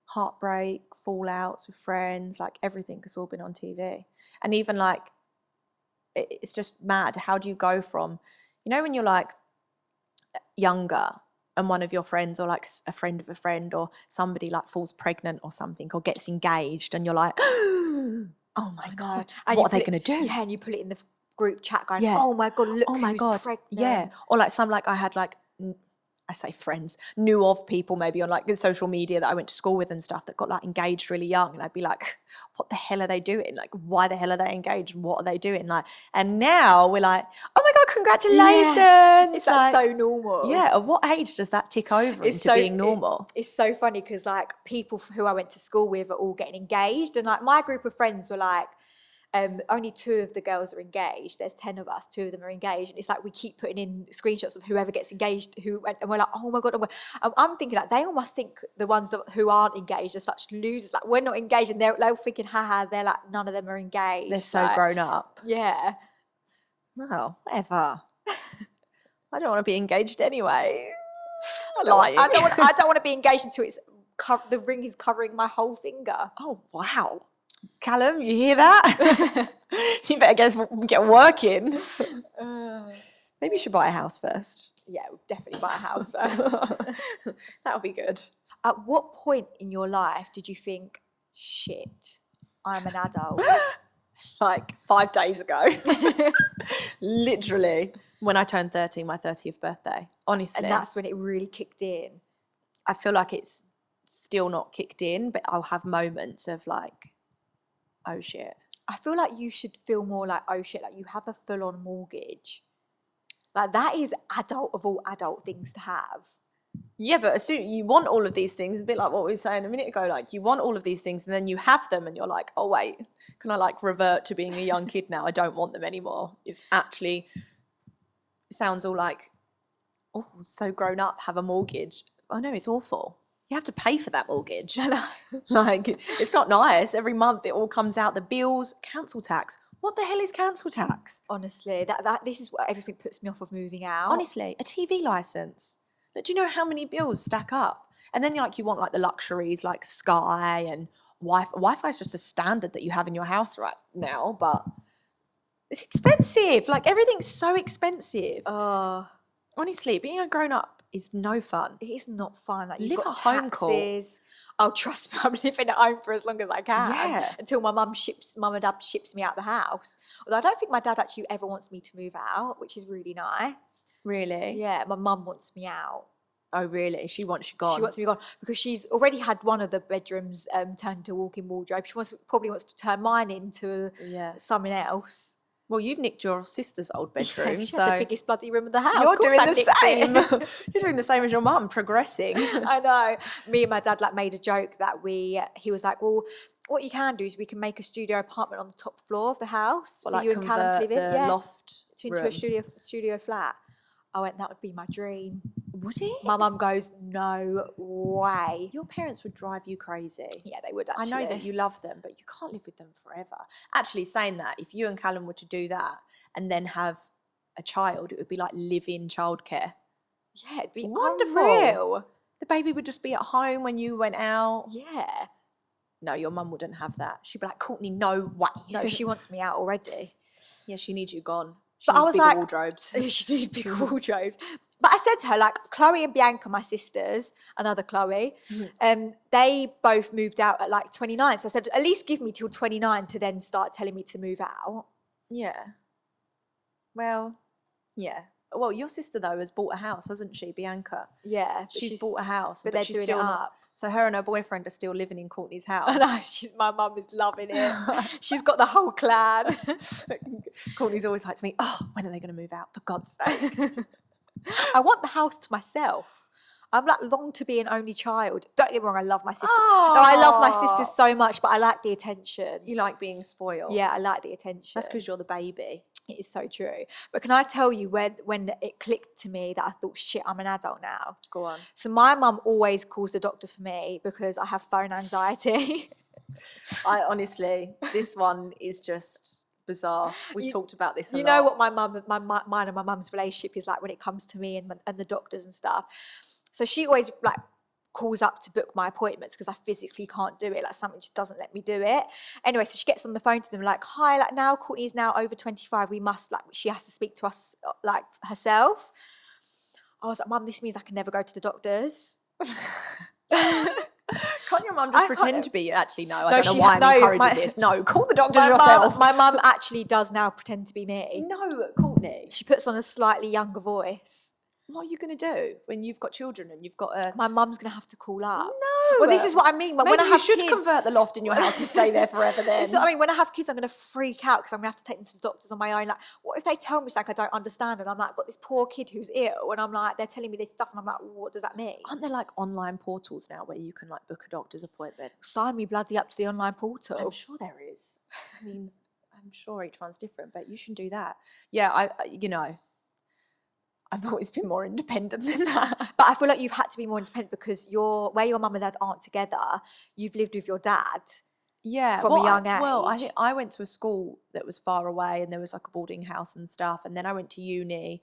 Speaker 1: Heartbreak, fallouts with friends, like everything has all been on TV. And even like, it's just mad. How do you go from, when you're like younger and one of your friends or like a friend of a friend or somebody like falls pregnant or something or gets engaged and you're like, oh my God, what are they going to do?
Speaker 2: Yeah, and you put it in the group chat going,
Speaker 1: Yeah.
Speaker 2: oh my God, look
Speaker 1: oh my
Speaker 2: who's
Speaker 1: God.
Speaker 2: pregnant.
Speaker 1: Yeah. Or like I had like, I say friends, knew of people maybe on like the social media that I went to school with and stuff that got like engaged really young. And I'd be like, what the hell are they doing? Like, why the hell are they engaged? What are they doing? Like, and now we're like, oh my God, congratulations.
Speaker 2: Yeah. It's
Speaker 1: like,
Speaker 2: so normal.
Speaker 1: Yeah. At what age does that tick over into being normal?
Speaker 2: It's so funny because like people who I went to school with are all getting engaged. And like my group of friends were like, only 2 of the girls are engaged. There's 10 of us, 2 of them are engaged. And it's like we keep putting in screenshots of whoever gets engaged, and we're like, oh my God. I'm thinking like they all must think the ones who aren't engaged are such losers. Like we're not engaged, and they're thinking, haha, they're like, none of them are engaged.
Speaker 1: They're so
Speaker 2: like,
Speaker 1: grown up.
Speaker 2: Yeah.
Speaker 1: Well, whatever. I don't want to be engaged anyway.
Speaker 2: I don't want to be engaged until the ring is covering my whole finger.
Speaker 1: Oh, wow. Callum, you hear that? You better get working. Maybe you should buy a house first.
Speaker 2: Yeah, we'll definitely buy a house first.
Speaker 1: That'll be good.
Speaker 2: At what point in your life did you think, shit, I'm an adult?
Speaker 1: Like 5 days ago. Literally. When I turned 30, my 30th birthday. Honestly.
Speaker 2: And that's when it really kicked in.
Speaker 1: I feel like it's still not kicked in, but I'll have moments of like, oh shit.
Speaker 2: I feel like you should feel more like, oh shit, like you have a full-on mortgage. Like that is adult of all adult things to have.
Speaker 1: Yeah, but as soon you want all of these things, a bit like what we were saying a minute ago, like you want all of these things and then you have them and you're like, oh wait, can I like revert to being a young kid now? I don't want them anymore. It's actually, it sounds all like, oh, so grown up, have a mortgage. Oh no, it's awful. You have to pay for that mortgage. Like, it's not nice. Every month it all comes out, the bills, council tax. What the hell is council tax?
Speaker 2: Honestly, this is what everything puts me off of moving out.
Speaker 1: Honestly, a TV license. Do you know how many bills stack up? And then you want like the luxuries like Sky and Wi-Fi. Wi-Fi is just a standard that you have in your house right now, but it's expensive. Like everything's so expensive. Honestly, being a grown-up is no fun.
Speaker 2: It is not fun. Like you've
Speaker 1: Live
Speaker 2: got
Speaker 1: at home,
Speaker 2: taxes. Oh, trust me, I'm living at home for as long as I can.
Speaker 1: Yeah.
Speaker 2: Until my mum and dad ships me out the house. Although I don't think my dad actually ever wants me to move out, which is really nice.
Speaker 1: Really?
Speaker 2: Yeah, my mum wants me out.
Speaker 1: Oh, really? She wants you gone?
Speaker 2: She wants me gone because she's already had one of the bedrooms turned into a walk-in wardrobe. She probably wants to turn mine into something else.
Speaker 1: Well, you've nicked your sister's old bedroom,
Speaker 2: she
Speaker 1: so
Speaker 2: had the biggest bloody room of the house.
Speaker 1: You're doing
Speaker 2: the
Speaker 1: same. You're doing the same as your mum, progressing.
Speaker 2: I know. Me and my dad made a joke that he was like, well, what you can do is we can make a studio apartment on the top floor of the house for you and Callum to live in.
Speaker 1: The loft
Speaker 2: into a studio flat. I went, that would be my dream.
Speaker 1: Would it?
Speaker 2: My mum goes, no way.
Speaker 1: Your parents would drive you crazy.
Speaker 2: Yeah, they would actually.
Speaker 1: I know that you love them, but you can't live with them forever. Actually, saying that, if you and Callum were to do that and then have a child, it would be like live-in childcare.
Speaker 2: Yeah, it'd be
Speaker 1: wonderful.
Speaker 2: Unreal.
Speaker 1: The baby would just be at home when you went out.
Speaker 2: Yeah.
Speaker 1: No, your mum wouldn't have that. She'd be like, Courtney, no way.
Speaker 2: No, she wants me out already.
Speaker 1: Yeah, she needs you gone.
Speaker 2: But I was like,
Speaker 1: wardrobes.
Speaker 2: She needs big wardrobes. But I said to her, like, Chloe and Bianca, my sisters, another Chloe, they both moved out at like 29. So I said, at least give me till 29 to then start telling me to move out.
Speaker 1: Yeah. Well, yeah. Well, your sister, though, has bought a house, hasn't she, Bianca?
Speaker 2: Yeah.
Speaker 1: She's bought a house.
Speaker 2: But they're
Speaker 1: she's
Speaker 2: doing
Speaker 1: still
Speaker 2: it
Speaker 1: not,
Speaker 2: up.
Speaker 1: So her and her boyfriend are still living in Courtney's house.
Speaker 2: I know, my mum is loving it. She's got the whole clan.
Speaker 1: Courtney's always like to me, oh, when are they going to move out, for God's sake?
Speaker 2: I want the house to myself. I'm like long to be an only child. Don't get me wrong, I love my sisters.
Speaker 1: Oh.
Speaker 2: No, I love my sisters so much, but I like the attention.
Speaker 1: You like being spoiled.
Speaker 2: Yeah, I like the attention.
Speaker 1: That's because you're the baby.
Speaker 2: It is so true. But can I tell you when it clicked to me that I thought, shit, I'm an adult now?
Speaker 1: Go on.
Speaker 2: So my mum always calls the doctor for me because I have phone anxiety.
Speaker 1: Honestly, this one is just bizarre. We've talked about this a lot.
Speaker 2: You know what mine and my mum's relationship is like when it comes to me and the doctors and stuff. So she always like calls up to book my appointments because I physically can't do it. Like something just doesn't let me do it. Anyway, so she gets on the phone to them like, hi, like now Courtney is now over 25. We must she has to speak to us like herself. I was like, Mum, this means I can never go to the doctors.
Speaker 1: Can't your mum just pretend to be? Actually, no, I don't know why I'm encouraging this. No, call the doctors
Speaker 2: my
Speaker 1: yourself.
Speaker 2: My mum actually does now pretend to be me.
Speaker 1: No, Courtney.
Speaker 2: She puts on a slightly younger voice.
Speaker 1: What are you going to do when you've got children and you've got a...
Speaker 2: My mum's going to have to call up.
Speaker 1: No.
Speaker 2: Well, this is what I mean.
Speaker 1: Maybe
Speaker 2: when I have
Speaker 1: you should
Speaker 2: kids,
Speaker 1: convert the loft in your house and stay there forever then.
Speaker 2: This is what I mean. When I have kids, I'm going to freak out because I'm going to have to take them to the doctors on my own. Like, what if they tell me something I don't understand? And I'm like, I've got this poor kid who's ill. And I'm like, they're telling me this stuff. And I'm like, what does that mean?
Speaker 1: Aren't there like online portals now where you can like book a doctor's appointment?
Speaker 2: Sign me bloody up to the online portal.
Speaker 1: I'm sure there is. I mean, I'm sure each one's different, but you should do that. Yeah, I've always been more independent than that.
Speaker 2: But I feel like you've had to be more independent because where your mum and dad aren't together, you've lived with your dad.
Speaker 1: Yeah,
Speaker 2: from a young age.
Speaker 1: Well, I think I went to a school that was far away, and there was like a boarding house and stuff. And then I went to uni,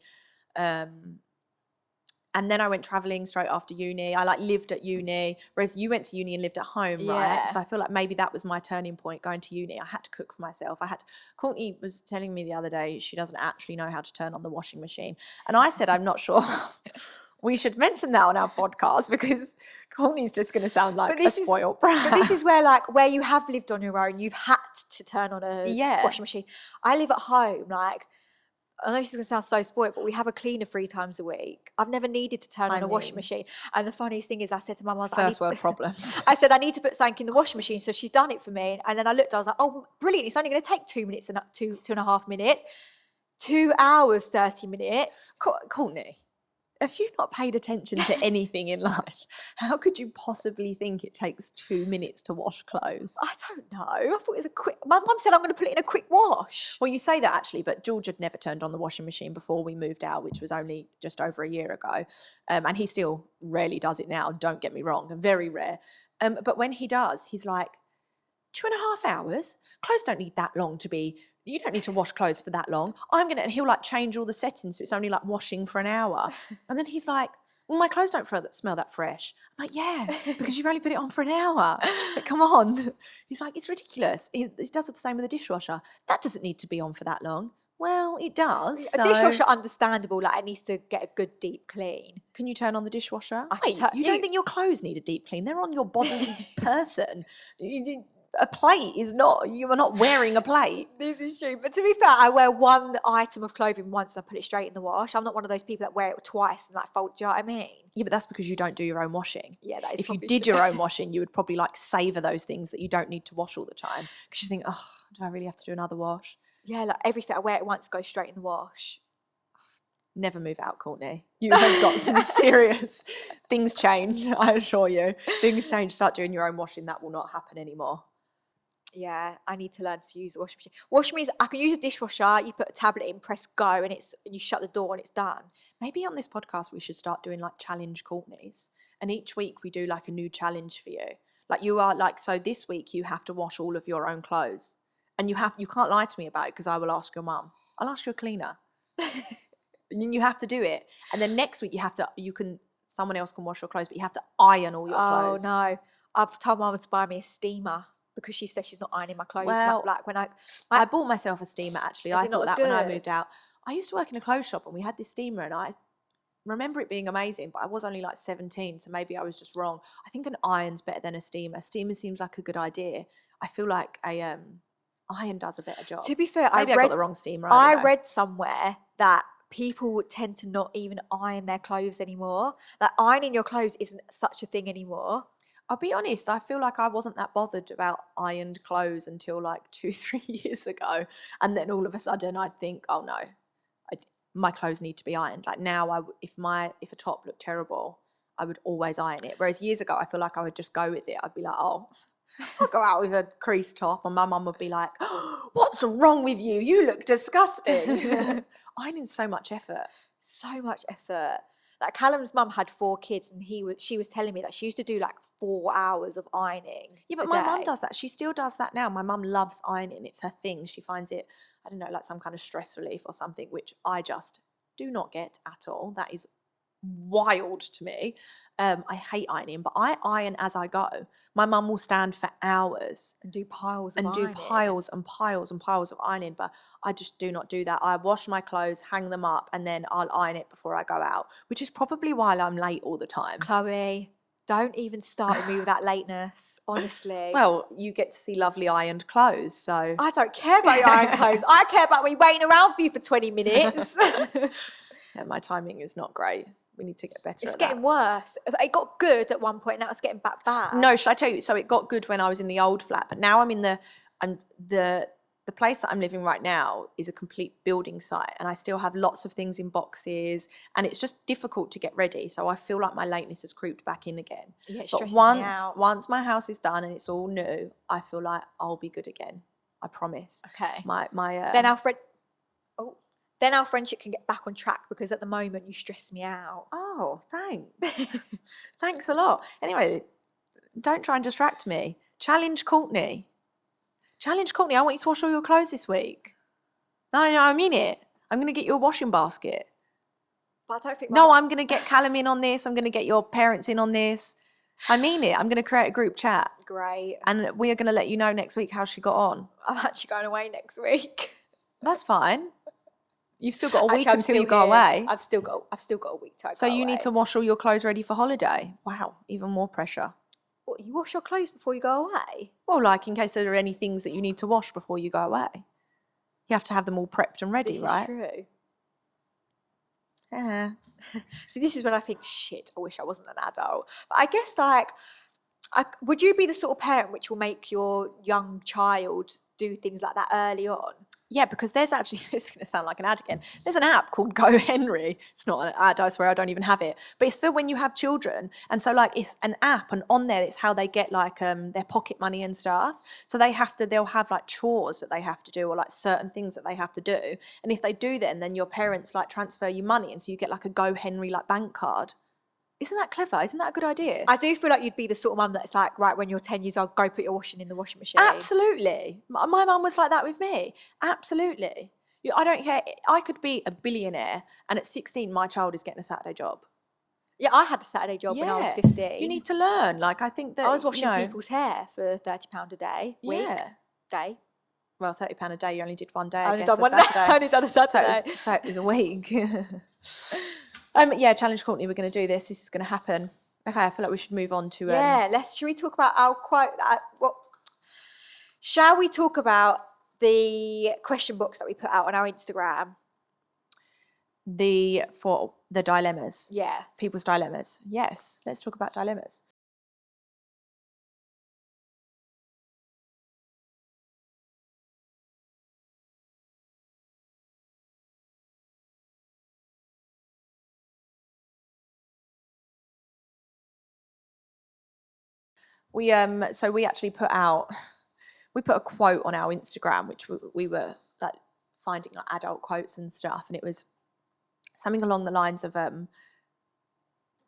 Speaker 1: and then I went traveling straight after uni. I like lived at uni, whereas you went to uni and lived at home, right? So I feel like maybe that was my turning point going to uni. I had to cook for myself. Courtney was telling me the other day she doesn't actually know how to turn on the washing machine. And I said, I'm not sure we should mention that on our podcast because Courtney's just going to sound like a spoiled brat.
Speaker 2: But this is where you have lived on your own, you've had to turn on a washing machine. I live at home, like, I know this is going to sound so spoiled, but we have a cleaner 3 times a week. I've never needed to turn on a washing machine. And the funniest thing is I said to my mum,
Speaker 1: first world problems.
Speaker 2: I said, I need to put something in the washing machine. So she's done it for me. And then I looked, I was like, oh, brilliant. It's only going to take 2 minutes and 2.5 minutes. 2 hours, 30 minutes.
Speaker 1: Courtney, if you've not paid attention to anything in life, how could you possibly think it takes 2 minutes to wash clothes?
Speaker 2: I don't know. I thought it was a quick. My mum said I'm going to put it in a quick wash.
Speaker 1: Well, you say that actually, but George had never turned on the washing machine before we moved out, which was only just over a year ago. And he still rarely does it now, don't get me wrong, very rare. But when he does, he's like, 2.5 hours? Clothes don't need that long to be... You don't need to wash clothes for that long. And he'll like change all the settings so it's only like washing for an hour. And then he's like, well, my clothes don't smell that fresh. I'm like, yeah, because you've only put it on for an hour. Like, come on. He's like, it's ridiculous. He does it the same with the dishwasher. That doesn't need to be on for that long. Well, it does.
Speaker 2: A dishwasher, understandable, like it needs to get a good deep clean.
Speaker 1: Can you turn on the dishwasher?
Speaker 2: Wait,
Speaker 1: you don't think your clothes need a deep clean? They're on your bodily person. A plate is not, you are not wearing a plate.
Speaker 2: This is true. But to be fair, I wear one item of clothing once and I put it straight in the wash. I'm not one of those people that wear it twice and like fold, do you know what I mean?
Speaker 1: Yeah, but that's because you don't do your own washing.
Speaker 2: Yeah, that is
Speaker 1: If you
Speaker 2: probably
Speaker 1: did
Speaker 2: true.
Speaker 1: your own washing, you would probably like savor those things that you don't need to wash all the time. Because you think, oh, do I really have to do another wash?
Speaker 2: Yeah, like everything I wear it once goes straight in the wash.
Speaker 1: Never move out, Courtney. You have got some serious things change, I assure you. Things change. Start doing your own washing. That will not happen anymore.
Speaker 2: Yeah, I need to learn to use the washing machine. Washing means I can use a dishwasher. You put a tablet in, press go, and you shut the door and it's done.
Speaker 1: Maybe on this podcast we should start doing like challenge Courtneys, and each week we do like a new challenge for you. Like you are like, so this week you have to wash all of your own clothes, and you can't lie to me about it because I will ask your mum. I'll ask your cleaner. And you have to do it, and then next week someone else can wash your clothes, but you have to iron all your clothes.
Speaker 2: Oh no, I've told Mum to buy me a steamer. Because she said she's not ironing my clothes.
Speaker 1: Well,
Speaker 2: like when
Speaker 1: I bought myself a steamer actually. I thought that when I moved
Speaker 2: good?
Speaker 1: out. I used to work in a clothes shop and we had this steamer and I remember it being amazing, but I was only like 17, so maybe I was just wrong. I think an iron's better than a steamer. Steamer seems like a good idea. I feel like a iron does a better job.
Speaker 2: To be fair,
Speaker 1: maybe I got the wrong steamer.
Speaker 2: I read somewhere that people would tend to not even iron their clothes anymore. Like ironing your clothes isn't such a thing anymore.
Speaker 1: I'll be honest, I feel like I wasn't that bothered about ironed clothes until like 2-3 years ago. And then all of a sudden I'd think, oh no, my clothes need to be ironed. Like now, if a top looked terrible, I would always iron it. Whereas years ago, I feel like I would just go with it. I'd be like, oh, I'll go out with a creased top. And my mum would be like, oh, what's wrong with you? You look disgusting. Ironing's so much effort.
Speaker 2: So much effort. Like Callum's mum had 4 kids and she was telling me that she used to do like 4 hours of ironing.
Speaker 1: Yeah, but my mum does that. She still does that now. My mum loves ironing. It's her thing. She finds it, I don't know, like some kind of stress relief or something, which I just do not get at all. That is wild to me. I hate ironing, but I iron as I go. My mum will stand for hours
Speaker 2: and do piles
Speaker 1: and piles and piles and piles of ironing, but I just do not do that. I wash my clothes, hang them up, and then I'll iron it before I go out, which is probably why I'm late all the time.
Speaker 2: Chloe, don't even start with me with that lateness, honestly.
Speaker 1: Well, you get to see lovely ironed clothes, so...
Speaker 2: I don't care about your ironed clothes. I care about me waiting around for you for 20 minutes.
Speaker 1: Yeah, my timing is not great. We need to get better at that.
Speaker 2: It's getting worse. It got good at one point, now it's getting back bad.
Speaker 1: No, should I tell you? So it got good when I was in the old flat, but now I'm in the place that I'm living right now is a complete building site, and I still have lots of things in boxes, and it's just difficult to get ready. So I feel like my lateness has creeped back in again.
Speaker 2: Yeah, it
Speaker 1: but
Speaker 2: stresses me out.
Speaker 1: once my house is done and it's all new, I feel like I'll be good again. I promise.
Speaker 2: Okay.
Speaker 1: Then
Speaker 2: our friendship can get back on track, because at the moment you stress me out.
Speaker 1: Oh, thanks. Thanks a lot. Anyway, don't try and distract me. Challenge Courtney. Challenge Courtney. I want you to wash all your clothes this week. No, I mean it. I'm going to get you a washing basket.
Speaker 2: But I don't think...
Speaker 1: No, I'm going to get Callum in on this. I'm going to get your parents in on this. I mean it. I'm going to create a group chat.
Speaker 2: Great.
Speaker 1: And we are going to let you know next week how she got on.
Speaker 2: I'm actually going away next week.
Speaker 1: That's fine. You've still got a week until you go away.
Speaker 2: I've still got a week to go.
Speaker 1: So you need to wash all your clothes ready for holiday. Wow, even more pressure.
Speaker 2: What, you wash your clothes before you go away?
Speaker 1: Well, like in case there are any things that you need to wash before you go away. You have to have them all prepped and ready, right?
Speaker 2: This is true.
Speaker 1: Yeah.
Speaker 2: So this is when I think, shit, I wish I wasn't an adult. But I guess like, would you be the sort of parent which will make your young child do things like that early on?
Speaker 1: Yeah, because there's actually, this is going to sound like an ad again. There's an app called Go Henry. It's not an ad, I swear, I don't even have it. But it's for when you have children. And so like it's an app, and on there it's how they get like their pocket money and stuff. So they'll have like chores that they have to do, or like certain things that they have to do. And if they do then your parents like transfer you money, and so you get like a Go Henry like bank card. Isn't that clever? Isn't that a good idea?
Speaker 2: I do feel like you'd be the sort of mum that's like, right, when you're 10 years old, go put your washing in the washing machine.
Speaker 1: Absolutely. My mum was like that with me. Absolutely. I don't care. I could be a billionaire, and at 16, my child is getting a Saturday job.
Speaker 2: Yeah, I had a Saturday job when I was 15.
Speaker 1: You need to learn. Like, I think that
Speaker 2: I was washing people's hair for £30 a day, day.
Speaker 1: Well, £30 a day, you only did one day,
Speaker 2: I
Speaker 1: I
Speaker 2: only
Speaker 1: guess,
Speaker 2: done
Speaker 1: a
Speaker 2: one day.
Speaker 1: Saturday.
Speaker 2: I only done a Saturday.
Speaker 1: So it was a week. Challenge Courtney, we're going to do this. This is going to happen. Okay, I feel like we should move on to...
Speaker 2: should we talk about our quote? Shall we talk about the question box that we put out on our Instagram?
Speaker 1: For the dilemmas.
Speaker 2: Yeah.
Speaker 1: People's dilemmas. Yes, let's talk about dilemmas. We actually put a quote on our Instagram, which we were like finding like adult quotes and stuff, and it was something along the lines of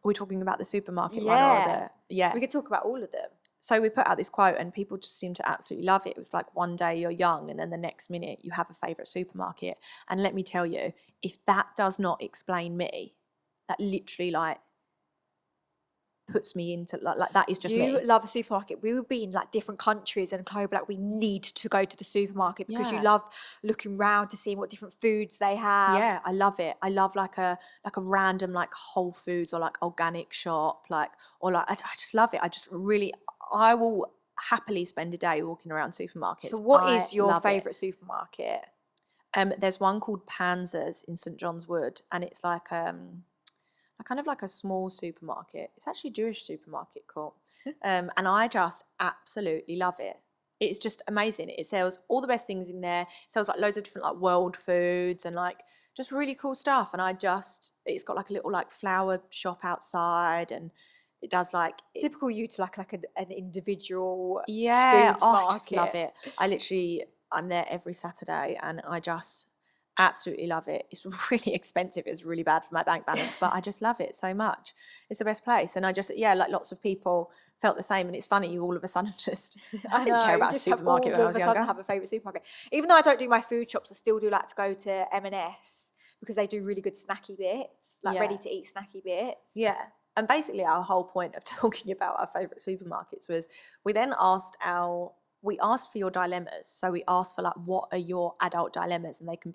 Speaker 1: we're talking about the supermarket one or
Speaker 2: we could talk about all of them.
Speaker 1: So we put out this quote, and people just seem to absolutely love it. It was like, one day you're young, and then the next minute you have a favorite supermarket. And let me tell you, if that does not explain me, that literally like puts me into like that is just me.
Speaker 2: You love a supermarket. We would be in like different countries, and Chloe would be like, we need to go to the supermarket because you love looking around to see what different foods they have.
Speaker 1: Yeah, I love it. I love like a random like Whole Foods or like organic shop, like, or like I just love it. I will happily spend a day walking around supermarkets.
Speaker 2: So what is your favourite supermarket?
Speaker 1: There's one called Panzer's in St John's Wood, and it's like kind of like a small supermarket. It's actually a Jewish supermarket, cool. And I just absolutely love it. It's just amazing. It sells all the best things in there. It sells like loads of different like world foods and like just really cool stuff. And it's got like a little like flower shop outside, and it does like
Speaker 2: typical you to like an individual
Speaker 1: foods
Speaker 2: market.
Speaker 1: I just love it. I'm there every Saturday, and I just absolutely love it. It's really expensive. It's really bad for my bank balance, but I just love it so much. It's the best place. And I just, like lots of people felt the same. And it's funny, you all of a sudden just, I didn't care about a supermarket when I was younger.
Speaker 2: I have a favourite supermarket. Even though I don't do my food shops, I still do like to go to M&S because they do really good snacky bits, like ready to eat snacky bits.
Speaker 1: Yeah. And basically our whole point of talking about our favourite supermarkets was we asked for your dilemmas. So we asked for like, what are your adult dilemmas? And they can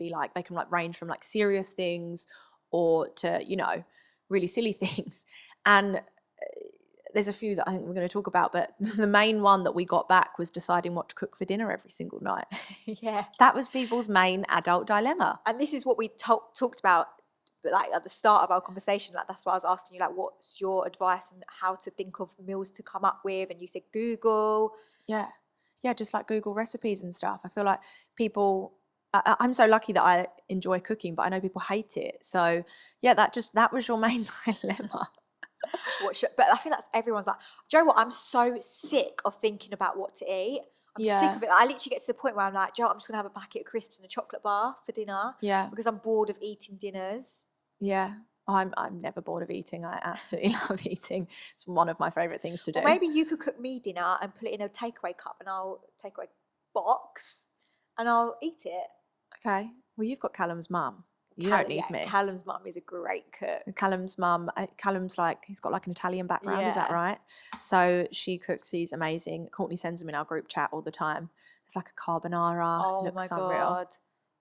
Speaker 1: range from like serious things or to, really silly things. And there's a few that I think we're going to talk about, but the main one that we got back was deciding what to cook for dinner every single night.
Speaker 2: Yeah.
Speaker 1: That was people's main adult dilemma.
Speaker 2: And this is what we talked about like at the start of our conversation. Like that's why I was asking you, like, what's your advice on how to think of meals to come up with? And you said Google.
Speaker 1: Yeah, just like Google recipes and stuff. I feel like people, I'm so lucky that I enjoy cooking, but I know people hate it. So yeah, that was your main dilemma.
Speaker 2: But I think that's everyone's like, do you know what? I'm so sick of thinking about what to eat. I'm sick of it. I literally get to the point where I'm like, do you know what? I'm just going to have a packet of crisps and a chocolate bar for dinner.
Speaker 1: Yeah.
Speaker 2: Because I'm bored of eating dinners.
Speaker 1: Yeah. I'm never bored of eating. I absolutely love eating. It's one of my favourite things to do.
Speaker 2: Well, maybe you could cook me dinner and put it in a takeaway cup, and I'll takeaway box, and I'll eat it.
Speaker 1: Okay. Well, you've got Callum's mum. You don't need me.
Speaker 2: Callum's mum is a great cook.
Speaker 1: Callum's mum, he's got like an Italian background, is that right? So she cooks these amazing. Courtney sends them in our group chat all the time. It's like a carbonara.
Speaker 2: Oh my God.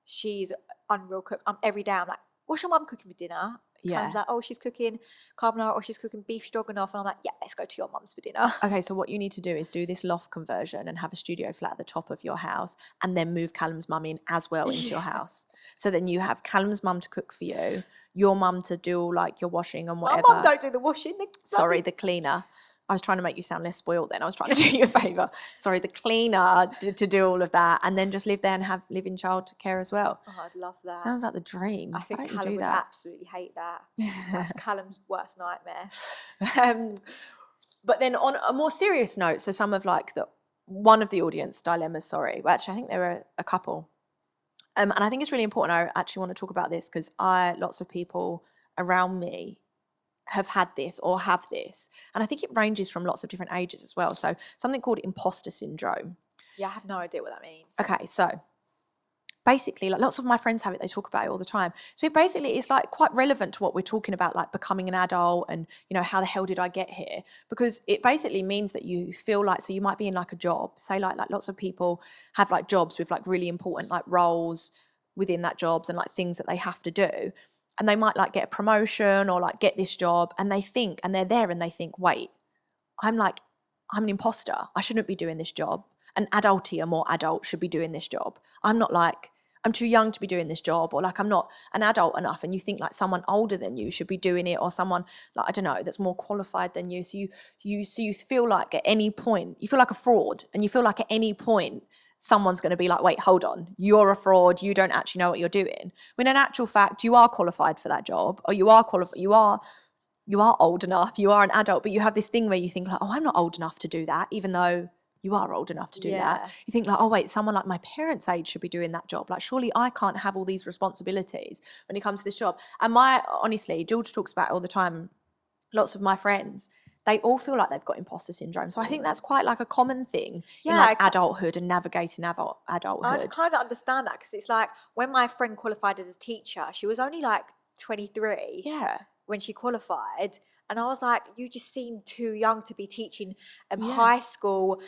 Speaker 2: She's unreal cook. Every day I'm like, what's your mum cooking for dinner? Callum's like, oh, she's cooking carbonara or she's cooking beef stroganoff. And I'm like, yeah, let's go to your mum's for dinner.
Speaker 1: Okay, so what you need to do is do this loft conversion and have a studio flat at the top of your house and then move Callum's mum in as well into your house. So then you have Callum's mum to cook for you, your mum to do all like your washing and whatever.
Speaker 2: My mum don't do the washing.
Speaker 1: Sorry, the cleaner. I was trying to make you sound less spoiled then. I was trying to do you a favour. Sorry, the cleaner to do all of that and then just live there and have live in childcare as well.
Speaker 2: Oh, I'd love that.
Speaker 1: Sounds like the dream.
Speaker 2: I think
Speaker 1: Why don't
Speaker 2: Callum
Speaker 1: you do
Speaker 2: would
Speaker 1: that?
Speaker 2: absolutely hate that. That's Callum's worst nightmare.
Speaker 1: But then on a more serious note, so some of like one of the audience dilemmas, sorry, well, actually I think there were a couple. And I think it's really important. I actually want to talk about this because lots of people around me have had this or have this. And I think it ranges from lots of different ages as well. So something called Imposter Syndrome.
Speaker 2: Yeah, I have no idea what that means.
Speaker 1: Okay, so basically, like lots of my friends have it, they talk about it all the time. So it's like quite relevant to what we're talking about, like becoming an adult and, you know, how the hell did I get here? Because it basically means that you feel like, so you might be in like a job, say like lots of people have like jobs with like really important like roles within that jobs and like things that they have to do. And they might like get a promotion or like get this job and they think, and they're there and they think, wait, I'm an imposter. I shouldn't be doing this job. An adultier, more adult should be doing this job. I'm too young to be doing this job, or like I'm not an adult enough. And you think like someone older than you should be doing it, or someone like, I don't know, that's more qualified than you. So you feel like at any point, you feel like a fraud, and you feel like at any point, someone's going to be like, wait, hold on, you're a fraud, you don't actually know what you're doing. When in actual fact, you are qualified for that job, or you are qualified, you are old enough, you are an adult, but you have this thing where you think like, oh, I'm not old enough to do that, even though you are old enough to do that. You think like, oh wait, someone like my parents' age should be doing that job. Like surely I can't have all these responsibilities when it comes to this job. And honestly, George talks about it all the time, lots of my friends, they all feel like they've got imposter syndrome. So I think that's quite like a common thing in like adulthood and navigating adulthood.
Speaker 2: I kind of understand that because it's like when my friend qualified as a teacher, she was only like 23 when she qualified. And I was like, you just seem too young to be teaching high school,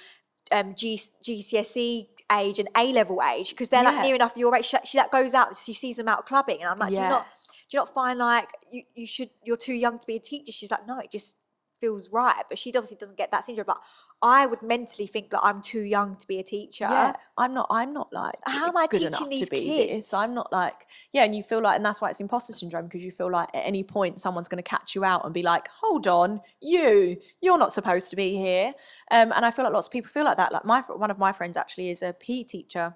Speaker 2: GCSE age and A-level age because they're like near enough your age. She like goes out, she sees them out clubbing. And I'm like, do you not find like you're too young to be a teacher? She's like, no, it just feels right. But she obviously doesn't get that syndrome. But I would mentally think that I'm too young to be a teacher.
Speaker 1: Yeah, I'm not like
Speaker 2: how am I
Speaker 1: good
Speaker 2: teaching
Speaker 1: enough
Speaker 2: these
Speaker 1: to be
Speaker 2: kids?
Speaker 1: this. I'm not like, and you feel like, and that's why it's imposter syndrome, because you feel like at any point someone's going to catch you out and be like, hold on, you're not supposed to be here. And I feel like lots of people feel like that. Like one of my friends actually is a PE teacher.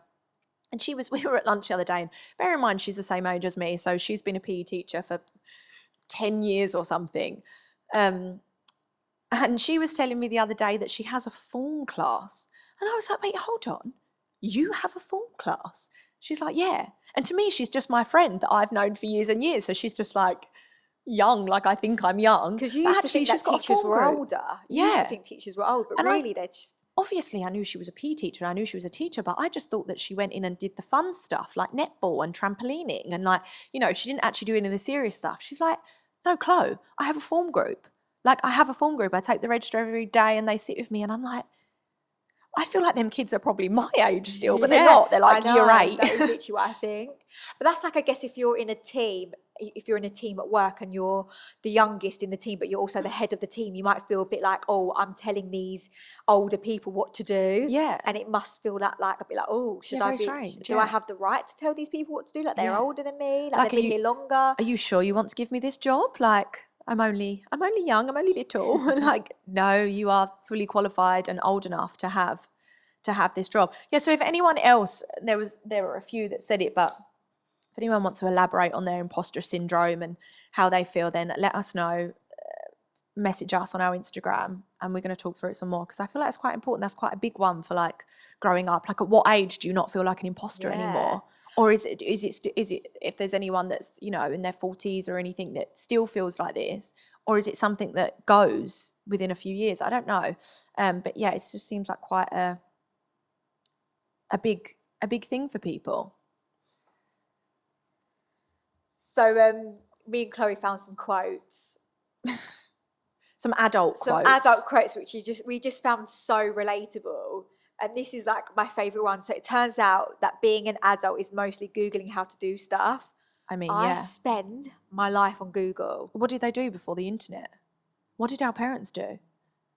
Speaker 1: And we were at lunch the other day, and bear in mind, she's the same age as me. So she's been a PE teacher for 10 years or something. And she was telling me the other day that she has a form class. And I was like, wait, hold on. You have a form class? She's like, yeah. And to me, she's just my friend that I've known for years and years. So she's just like young, like I think I'm young.
Speaker 2: Because you used to think that teachers were older. You used to think teachers were old, but really they're just...
Speaker 1: Obviously, I knew she was a PE teacher. I knew she was a teacher, but I just thought that she went in and did the fun stuff like netball and trampolining. And like, you know, she didn't actually do any of the serious stuff. She's like, no, Chloe, I have a form group. Like I have a form group. I take the register every day and they sit with me. And I'm like, I feel like them kids are probably my age still, but they're not. They're like year 8.
Speaker 2: That is literally what I think. But that's like, I guess if you're in a team at work and you're the youngest in the team, but you're also the head of the team, you might feel a bit like, oh, I'm telling these older people what to do.
Speaker 1: Yeah.
Speaker 2: And it must feel that like a bit like, oh, do I have the right to tell these people what to do? Like they're older than me, like they've been here longer.
Speaker 1: Are you sure you want to give me this job? Like, I'm only young, I'm only little. Like, no, you are fully qualified and old enough to have this job. Yeah, so if anyone else, there were a few that said it, but if anyone wants to elaborate on their imposter syndrome and how they feel, then let us know. Message us on our Instagram and we're going to talk through it some more, because I feel like it's quite important. That's quite a big one for like growing up. Like, at what age do you not feel like an imposter anymore? Or is it if there's anyone that's, you know, in their 40s or anything that still feels like this, or is it something that goes within a few years? I don't know. But yeah, it just seems like quite a big thing for people.
Speaker 2: So me and Chloe found some quotes.
Speaker 1: Some adult
Speaker 2: quotes which we just found so relatable. And this is like my favourite one. So it turns out that being an adult is mostly Googling how to do stuff.
Speaker 1: I mean,
Speaker 2: I
Speaker 1: yeah.
Speaker 2: spend my life on Google.
Speaker 1: What did they do before the internet? What did our parents do?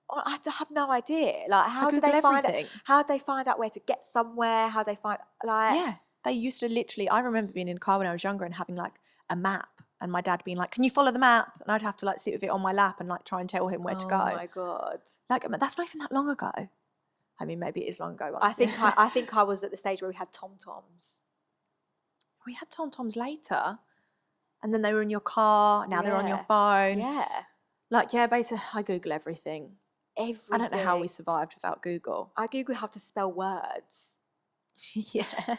Speaker 2: I have no idea. Like, how do
Speaker 1: Google
Speaker 2: they find
Speaker 1: everything.
Speaker 2: How do they find out where to get somewhere? How they find like?
Speaker 1: Yeah, they used to literally. I remember being in a car when I was younger and having like a map, and my dad being like, "Can you follow the map?" And I'd have to like sit with it on my lap and like try and tell him where to go.
Speaker 2: Oh my God!
Speaker 1: Like that's not even that long ago. I mean, maybe it is long ago.
Speaker 2: I think I was at the stage where we had TomToms.
Speaker 1: We had TomToms later, and then they were in your car. Now they're on your
Speaker 2: Yeah.
Speaker 1: phone.
Speaker 2: Yeah,
Speaker 1: Like, yeah, basically, I Google everything.
Speaker 2: everything.
Speaker 1: I don't know how we survived without Google.
Speaker 2: I Google how to spell words.
Speaker 1: Yeah.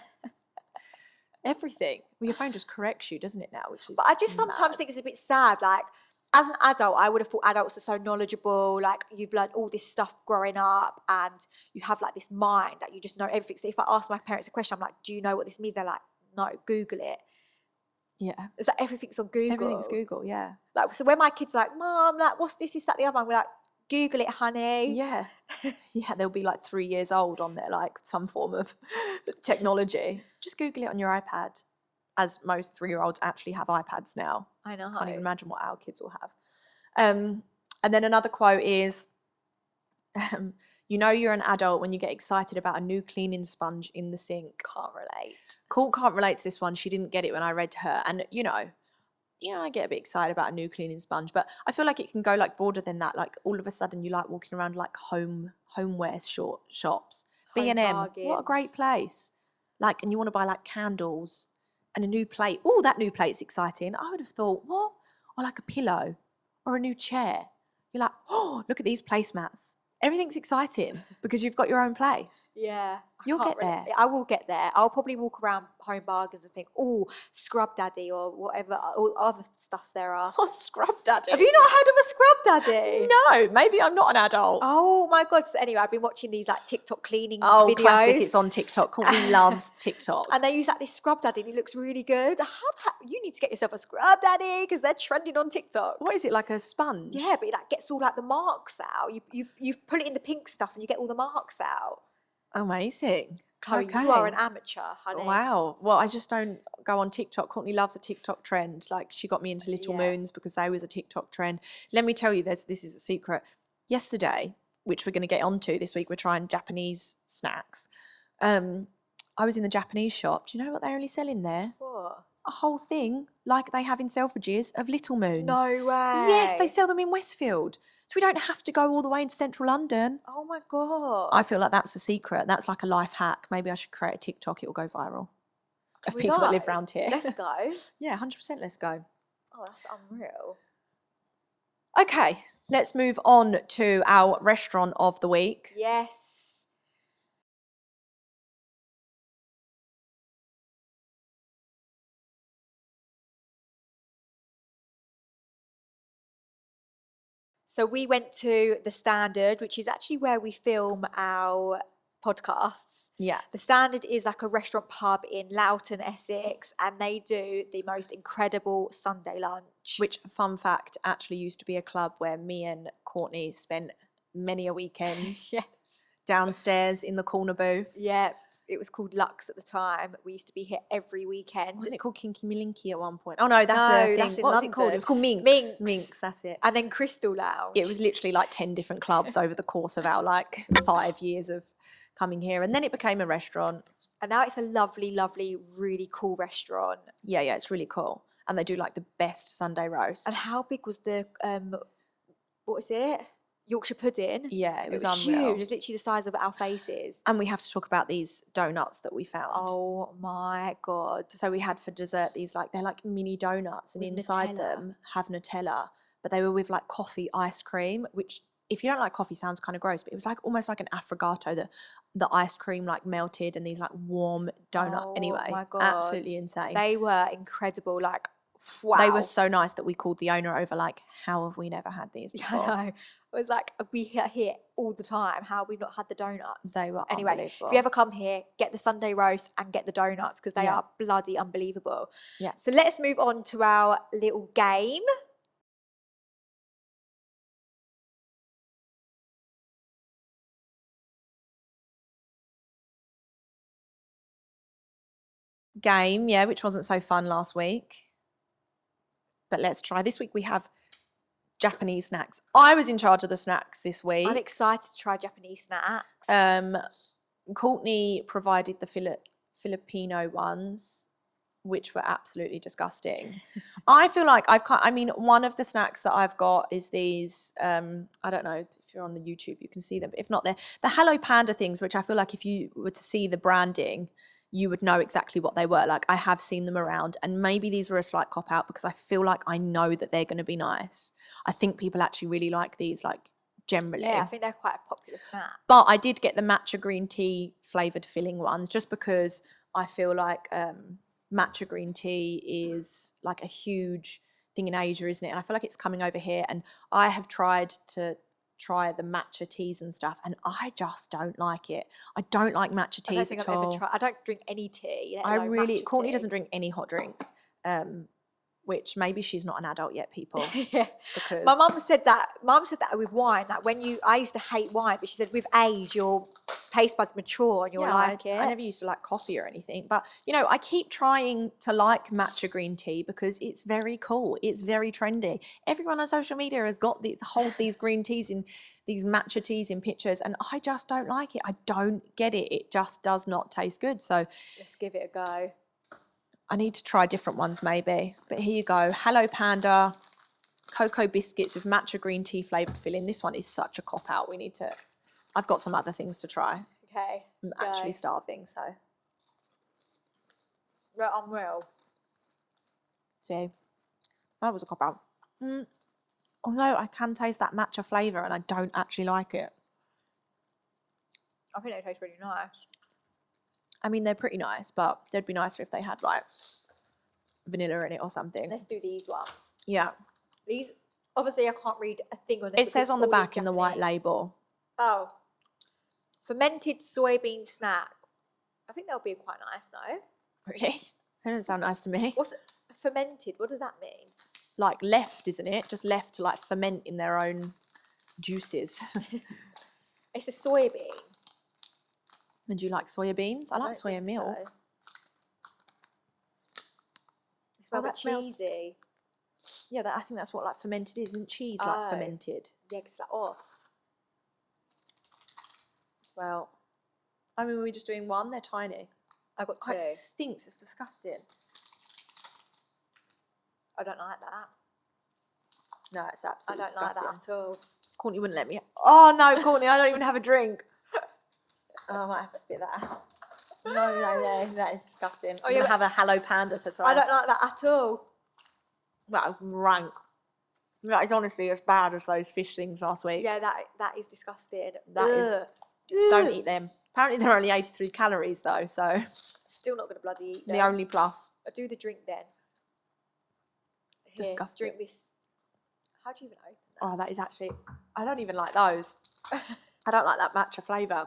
Speaker 1: Everything. Well, your phone just corrects you, doesn't it now? Which is
Speaker 2: But I just sometimes
Speaker 1: mad.
Speaker 2: think it's a bit sad. Like, as an adult, I would have thought adults are so knowledgeable. Like, you've learned all this stuff growing up, and you have like this mind that you just know everything. So if I ask my parents a question, I'm like, "Do you know what this means?" They're like, "No, Google it."
Speaker 1: Yeah.
Speaker 2: It's like everything's on Google.
Speaker 1: Everything's Google, yeah.
Speaker 2: Like, so when my kids are like, "Mom, like, what's this, that, the other," I'm like, "Google it, honey."
Speaker 1: Yeah. Yeah, they'll be like 3 years old on their like some form of technology. Just Google it on your iPad. As most 3-year-olds actually have iPads now.
Speaker 2: I know.
Speaker 1: Can't even imagine what our kids will have. And then another quote is, you know you're an adult when you get excited about a new cleaning sponge in the sink.
Speaker 2: Can't relate.
Speaker 1: Court can't relate to this one. She didn't get it when I read to her. And, I get a bit excited about a new cleaning sponge, but I feel like it can go like broader than that. Like all of a sudden you like walking around like homeware shops.
Speaker 2: Home
Speaker 1: B&M, what a great
Speaker 2: bargains.
Speaker 1: place. Like, and you want to buy like candles and a new plate. Oh, that new plate's exciting. I would have thought, what? Or like a pillow or a new chair. You're like, oh, look at these placemats. Everything's exciting because you've got your own place.
Speaker 2: Yeah.
Speaker 1: You'll get there.
Speaker 2: I will get there. I'll probably walk around Home Bargains and think, "Oh, Scrub Daddy," or whatever, all other stuff there are.
Speaker 1: Oh, Scrub Daddy.
Speaker 2: Have you not heard of a Scrub Daddy?
Speaker 1: No, maybe I'm not an adult.
Speaker 2: Oh my God. So anyway, I've been watching these like TikTok cleaning
Speaker 1: Oh,
Speaker 2: videos.
Speaker 1: classic. It's on TikTok. Courtney loves TikTok.
Speaker 2: And they use like this Scrub Daddy and it looks really good. You need to get yourself a Scrub Daddy because they're trending on TikTok.
Speaker 1: What is it, like a sponge?
Speaker 2: Yeah, but it like gets all like the marks out. You put it in the pink stuff and you get all the marks out.
Speaker 1: Amazing.
Speaker 2: Chloe,
Speaker 1: Okay.
Speaker 2: you are an amateur, honey.
Speaker 1: Wow. Well, I just don't go on TikTok. Courtney loves a TikTok trend. Like she got me into Little
Speaker 2: Yeah.
Speaker 1: Moons because they was a TikTok trend. Let me tell you, this is a secret. Yesterday, which we're going to get onto this week, we're trying Japanese snacks. I was in the Japanese shop. Do you know what they're only selling there?
Speaker 2: What?
Speaker 1: A whole thing like they have in Selfridges of Little Moons.
Speaker 2: No way.
Speaker 1: Yes, they sell them in Westfield. So we don't have to go all the way into central London.
Speaker 2: Oh my God.
Speaker 1: I feel like that's a secret. That's like a life hack. Maybe I should create a TikTok. It will go viral. Of
Speaker 2: We
Speaker 1: people that live
Speaker 2: like.
Speaker 1: around here.
Speaker 2: Let's go.
Speaker 1: Yeah, 100%. Let's go.
Speaker 2: Oh, that's unreal.
Speaker 1: Okay, let's move on to our restaurant of the week.
Speaker 2: Yes. So we went to the Standard, which is actually where we film our podcasts.
Speaker 1: Yeah.
Speaker 2: The Standard is like a restaurant pub in Loughton, Essex, and they do the most incredible Sunday lunch.
Speaker 1: Which, fun fact, actually used to be a club where me and Courtney spent many a weekends
Speaker 2: Yes.
Speaker 1: downstairs in the corner booth.
Speaker 2: Yeah, it was called Lux at the time. We used to be here every weekend.
Speaker 1: Wasn't it called Kinky Milinky at one point? Oh no, that's
Speaker 2: No,
Speaker 1: a thing.
Speaker 2: that's in
Speaker 1: What was it called?
Speaker 2: London.
Speaker 1: It was called Minx.
Speaker 2: Minx.
Speaker 1: Minx, that's it.
Speaker 2: And then Crystal Lounge.
Speaker 1: It was literally like 10 different clubs over the course of our like 5 years of coming here. And then it became a restaurant.
Speaker 2: And now it's a lovely, lovely, really cool restaurant.
Speaker 1: Yeah, it's really cool. And they do like the best Sunday roast.
Speaker 2: And how big was the, what was it? Yorkshire pudding?
Speaker 1: Yeah, it was
Speaker 2: huge.
Speaker 1: unreal.
Speaker 2: It was literally the size of our faces.
Speaker 1: And we have to talk about these donuts that we found.
Speaker 2: Oh my God.
Speaker 1: So we had for dessert these they're like mini donuts and
Speaker 2: With
Speaker 1: inside
Speaker 2: Nutella.
Speaker 1: them have Nutella, but they were with like coffee ice cream, which if you don't like coffee sounds kind of gross, but it was like almost like an affogato. The ice cream like melted and these like warm donut.
Speaker 2: Oh
Speaker 1: anyway,
Speaker 2: my God.
Speaker 1: absolutely insane.
Speaker 2: They were incredible. Like, wow.
Speaker 1: They were so nice that we called the owner over like, how have we never had these before?
Speaker 2: Yeah, I know. It was like, we are here all the time. How have we not had the donuts?
Speaker 1: They were
Speaker 2: Anyway,
Speaker 1: unbelievable.
Speaker 2: if you ever come here, get the Sunday roast and get the donuts because they
Speaker 1: Yeah.
Speaker 2: are bloody unbelievable.
Speaker 1: Yeah.
Speaker 2: So let's move on to our little game.
Speaker 1: game, yeah, which wasn't so fun last week. But let's try. This week we have Japanese snacks. I was in charge of the snacks this week.
Speaker 2: I'm excited to try Japanese snacks.
Speaker 1: Courtney provided the Filipino ones, which were absolutely disgusting. I feel like one of the snacks that I've got is these, I don't know if you're on the YouTube, you can see them, but if not, they're the Hello Panda things, which I feel like if you were to see the branding, you would know exactly what they were. Like, I have seen them around, and maybe these were a slight cop out because I feel like I know that they're going to be nice. I think people actually really like these, like, generally.
Speaker 2: Yeah, I think they're quite a popular snack.
Speaker 1: But I did get the matcha green tea flavoured filling ones just because I feel like matcha green tea is like a huge thing in Asia, isn't it? And I feel like it's coming over here, and I have tried to try the matcha teas and stuff, and I just don't like it. I don't like matcha teas
Speaker 2: I don't think
Speaker 1: at
Speaker 2: I've
Speaker 1: all.
Speaker 2: ever tried. I don't drink any tea.
Speaker 1: Courtney doesn't drink any hot drinks, which maybe she's not an adult yet, people.
Speaker 2: Yeah.
Speaker 1: Because
Speaker 2: My mum said that. Mum said that with wine. Like I used to hate wine, but she said with age your taste buds mature and you'll like it.
Speaker 1: I never used to like coffee or anything, but I keep trying to like matcha green tea because it's very cool. It's very trendy. Everyone on social media has got these green teas in these matcha teas in pictures, and I just don't like it. I don't get it. It just does not taste good. So
Speaker 2: let's give it a go.
Speaker 1: I need to try different ones maybe. But here you go. Hello Panda cocoa biscuits with matcha green tea flavoured filling. This one is such a cop out. I've got some other things to try.
Speaker 2: Okay.
Speaker 1: I'm actually starving, so.
Speaker 2: Right, I'm real.
Speaker 1: See, that was a cop out. Although I can taste that matcha flavour and I don't actually like it.
Speaker 2: I think they taste really nice.
Speaker 1: I mean, they're pretty nice, but they'd be nicer if they had like vanilla in it or something.
Speaker 2: Let's do these ones.
Speaker 1: Yeah.
Speaker 2: These, obviously I can't read a thing on them.
Speaker 1: It says on the back in the white label.
Speaker 2: Oh. Fermented soybean snack. I think they'll be quite nice though.
Speaker 1: Really? They don't sound nice to me.
Speaker 2: What's fermented? What does that mean?
Speaker 1: Like left, isn't it? Just left to like ferment in their own juices.
Speaker 2: It's a soybean.
Speaker 1: And do you like soya beans? I like soya milk.
Speaker 2: So. It smells like cheesy.
Speaker 1: Yeah, I think that's what like fermented is. Isn't cheese like fermented?
Speaker 2: Yeah, because that's off.
Speaker 1: Well, I mean, we're just doing one. They're tiny.
Speaker 2: I got two.
Speaker 1: It stinks. It's disgusting.
Speaker 2: I don't like that.
Speaker 1: No, it's absolutely disgusting.
Speaker 2: I don't like that at all.
Speaker 1: Courtney wouldn't let me. Oh no, Courtney, I don't even have a drink. Oh, I might have to spit that out. No, that is disgusting. I'm gonna have a Hello Panda to try.
Speaker 2: I don't like that at all.
Speaker 1: That is rank. That is honestly as bad as those fish things last week.
Speaker 2: Yeah, that is disgusting.
Speaker 1: Don't eat them. Apparently they're only 83 calories though, so.
Speaker 2: Still not gonna bloody eat them.
Speaker 1: The only plus.
Speaker 2: I'll do the drink then. Here,
Speaker 1: disgusting.
Speaker 2: Drink this. How do you even open that?
Speaker 1: Oh, that is actually. I don't even like those. I don't like that matcha flavour.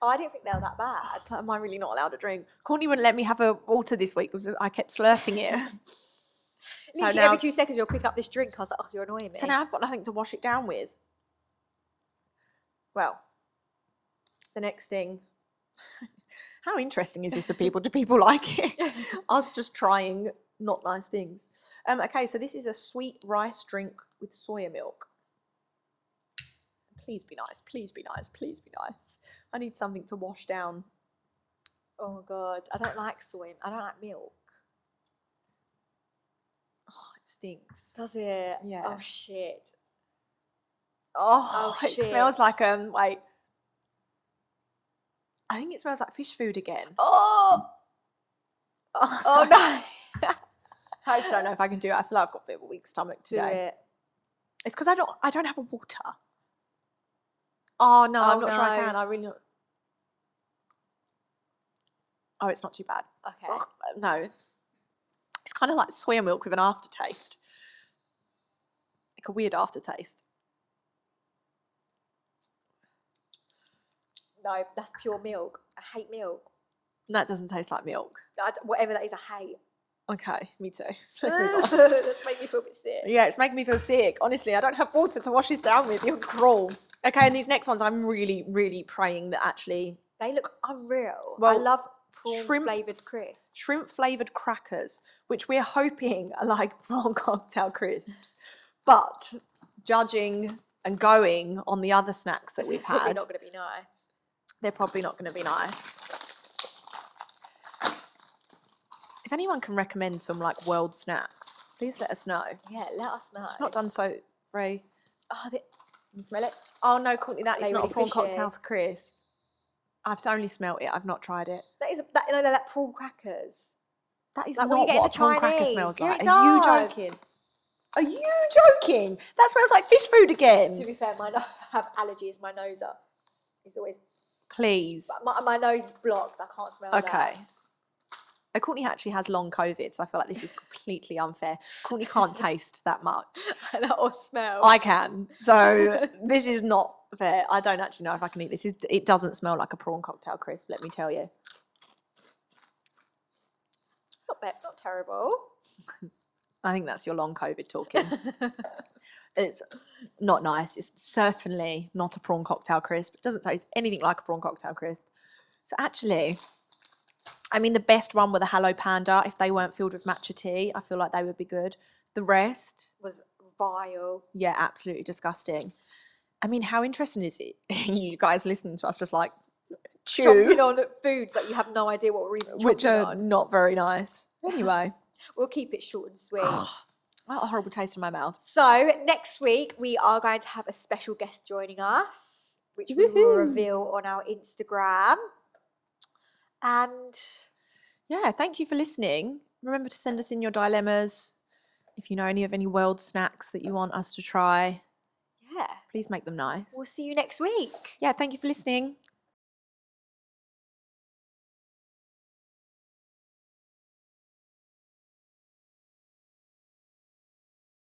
Speaker 2: Oh, I didn't think they were that bad.
Speaker 1: Am I really not allowed to drink? Courtney wouldn't let me have a water this week because I kept slurping it.
Speaker 2: Literally every 2 seconds you'll pick up this drink. I was like, oh, you're annoying me.
Speaker 1: So now I've got nothing to wash it down with. Well, the next thing. How interesting is this for people? Do people like it? Us just trying not nice things. Okay, so this is a sweet rice drink with soya milk. Please be nice, please be nice, please be nice. I need something to wash down.
Speaker 2: Oh my God, I don't like soy. I don't like milk.
Speaker 1: Oh, it stinks.
Speaker 2: Does it?
Speaker 1: Yeah.
Speaker 2: Oh shit.
Speaker 1: Oh, it
Speaker 2: shit.
Speaker 1: smells like I think it smells like fish food again.
Speaker 2: Oh. Oh no.
Speaker 1: I just don't know if I can do it. I feel like I've got a bit of a weak stomach today.
Speaker 2: Do it.
Speaker 1: It's because I don't have a water. Oh no, I'm not sure I
Speaker 2: no.
Speaker 1: can. I really not. Oh, it's not too bad.
Speaker 2: Okay.
Speaker 1: Ugh, no. It's kind of like soya milk with an aftertaste. Like a weird aftertaste.
Speaker 2: No, that's pure milk. I hate milk.
Speaker 1: That doesn't taste like milk.
Speaker 2: Whatever that is, I hate.
Speaker 1: Okay, me too. Let's move on.
Speaker 2: That's making me feel a bit sick.
Speaker 1: Yeah, it's making me feel sick. Honestly, I don't have water to wash this down with. You're cruel. Okay, and these next ones, I'm really, really praying that actually...
Speaker 2: They look unreal.
Speaker 1: Well,
Speaker 2: I love prawn flavoured crisp.
Speaker 1: Shrimp flavoured crackers, which we're hoping are like prawn cocktail crisps. But judging and going on the other snacks that we've
Speaker 2: Probably
Speaker 1: had,
Speaker 2: not going to be nice.
Speaker 1: they're probably not going to be nice. If anyone can recommend some like world snacks, please let us know.
Speaker 2: Yeah, let us know.
Speaker 1: It's not done so very.
Speaker 2: Oh, can you smell it?
Speaker 1: Oh no, Courtney, that is
Speaker 2: They
Speaker 1: not
Speaker 2: really
Speaker 1: a prawn
Speaker 2: fishy.
Speaker 1: cocktail crisp. I've only smelt it. I've not tried it.
Speaker 2: That is that prawn crackers.
Speaker 1: That is
Speaker 2: Like
Speaker 1: not
Speaker 2: what you get
Speaker 1: what
Speaker 2: in
Speaker 1: a prawn
Speaker 2: the
Speaker 1: cracker
Speaker 2: Chinese.
Speaker 1: smells
Speaker 2: Yeah,
Speaker 1: like.
Speaker 2: it
Speaker 1: Are you
Speaker 2: does.
Speaker 1: joking? Are you joking? That smells like fish food again.
Speaker 2: To be fair, I have allergies. My nose up. It's always.
Speaker 1: Please.
Speaker 2: My nose is blocked. I can't smell that.
Speaker 1: Okay. Courtney actually has long COVID, so I feel like this is completely unfair. Courtney can't taste that much.
Speaker 2: Or smell.
Speaker 1: I can. So this is not fair. I don't actually know if I can eat this. It doesn't smell like a prawn cocktail crisp, let me tell you.
Speaker 2: Not bad, not terrible.
Speaker 1: I think that's your long COVID talking. It's not nice. It's certainly not a prawn cocktail crisp. It doesn't taste anything like a prawn cocktail crisp. So actually, I mean, the best one were the Hello Panda. If they weren't filled with matcha tea, I feel like they would be good. The rest
Speaker 2: was vile.
Speaker 1: Yeah, absolutely disgusting. I mean, how interesting is it? You guys listening to us just like
Speaker 2: chomping on foods that you have no idea what we're even chomping
Speaker 1: which are
Speaker 2: on.
Speaker 1: not very nice. Anyway,
Speaker 2: we'll keep it short and sweet.
Speaker 1: What a horrible taste in my mouth.
Speaker 2: So next week we are going to have a special guest joining us, which we will reveal on our Instagram. And
Speaker 1: yeah, thank you for listening. Remember to send us in your dilemmas. If you know any world snacks that you want us to try,
Speaker 2: yeah,
Speaker 1: please make them nice.
Speaker 2: We'll see you next week.
Speaker 1: Yeah, thank you for listening.